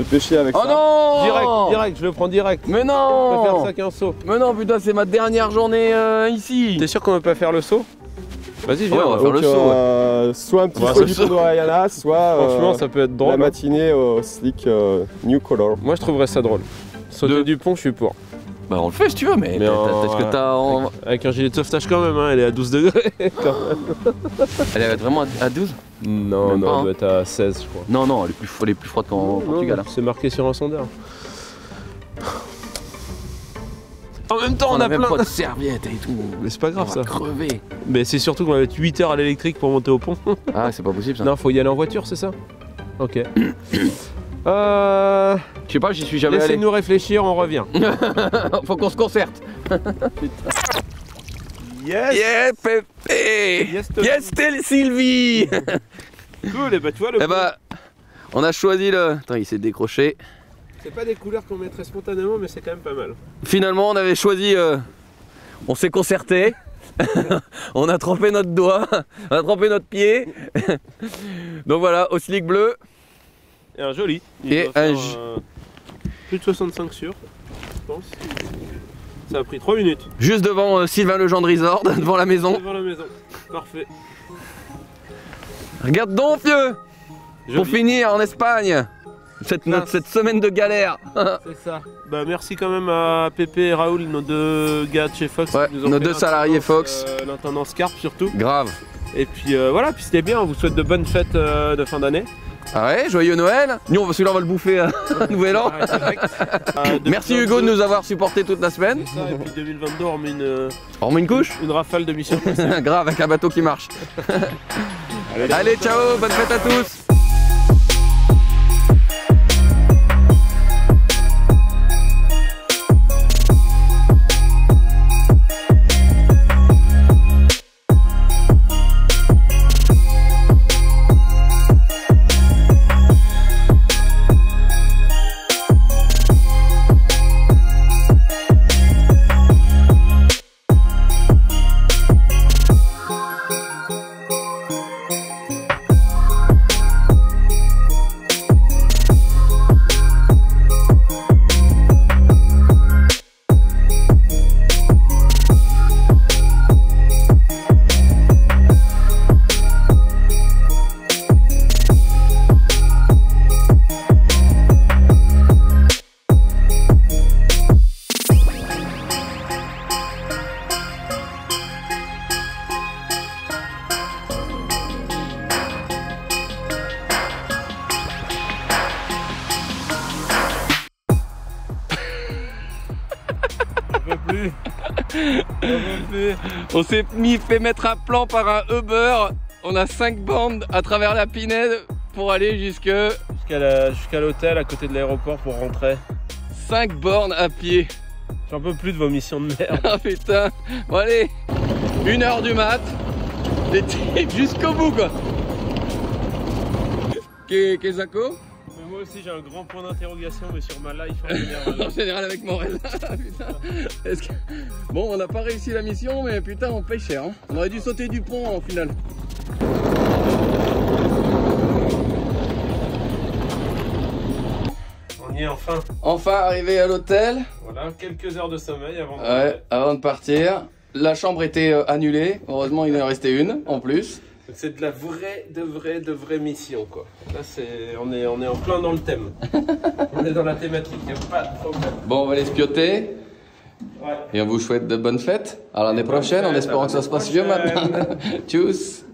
pêcher avec Oh ça. non! Direct, je le prends direct. Mais On va faire non! ça qu'un saut. Mais non, putain, c'est ma dernière journée ici. T'es sûr qu'on va pas faire le saut? Vas-y, viens. Ouais, on va faire Donc, le saut. soit un petit Ouais, saut le du saut. pont d'Orellana, soit Franchement, ça peut être la drôle. matinée au slick New Color. Moi, je trouverais ça drôle. Sauter Deux. du pont, je suis pour. Bah, on le fait si tu veux, mais est-ce que t'as. Avec un gilet de sauvetage quand même, hein, elle est à 12 degrés. Elle est vraiment à 12? Non, Même pas, non, hein. elle doit être à 16, je crois. Non, non, elle est plus froide qu'en Portugal. hein. C'est marqué sur un sondeur. En même temps, on a même plein. pas de serviettes et tout. Mais c'est pas grave On ça. va crever. Mais c'est surtout qu'on va mettre 8 heures à l'électrique pour monter au pont. Ah, c'est pas possible ça. Non, faut y aller en voiture, c'est ça? Ok. Je sais pas, j'y suis jamais allé. Laissez-nous réfléchir, on revient. Faut qu'on se concerte. Yes! Yeah, Pépé! Yes, Sylvie! Cool, et bah tu vois, le Eh bah, on a choisi le. Attends, il s'est décroché. c'est pas des couleurs qu'on mettrait spontanément, mais c'est quand même pas mal. Finalement, on avait choisi. On s'est concerté. On a trempé notre doigt. On a trempé notre pied. Donc voilà, au slick bleu. Et un joli. Et doit faire, un plus de 65 sur, je pense. Ça a pris 3 minutes. Juste devant Sylvain Legendre Resort, devant la maison. Devant la maison. Parfait. Regarde donc, vieux! Pour Joli. finir en Espagne, cette semaine de galère. C'est ça. Bah merci quand même à Pépé et Raoul, nos deux gars de chez Fox. Ouais, qui nous ont nos fait deux salariés l'intendance, Fox. L'intendance Carpe surtout. Grave. Et puis voilà, puis c'était bien, on vous souhaite de bonnes fêtes de fin d'année. Ah ouais, joyeux Noël. Nous, celui-là, on va le bouffer à Nouvel An. Merci Hugo de nous avoir supporté toute la semaine. C'est ça, et puis 2022, on met On remet une couche. une rafale de mission. Grave, avec un bateau qui marche. Allez, ciao, bonne fête à tous. On s'est fait mettre à plan par un Uber. On a 5 bandes à travers la Pinède pour aller jusqu'à Jusqu'à l'hôtel à côté de l'aéroport pour rentrer. 5 bornes à pied. J'en peux plus de vos missions de merde. Ah putain. Bon allez, 1h du mat. Des types jusqu'au bout quoi. Kezako? Moi aussi j'ai un grand point d'interrogation mais sur ma life en général avec Morel. Que... Bon on n'a pas réussi la mission mais putain on paye cher hein. On aurait dû sauter du pont en final. On y est enfin. Enfin arrivé à l'hôtel. Voilà, quelques heures de sommeil avant de partir. La chambre était annulée, heureusement il en restait une en plus. C'est de la vraie mission quoi. Là on est en plein dans le thème. On est dans la thématique, il n'y a pas de problème. Bon on va les spioter. Ouais. Et on vous souhaite de bonnes fêtes. À l'année prochaine en espérant que ça se passe mieux maintenant. Tchuss.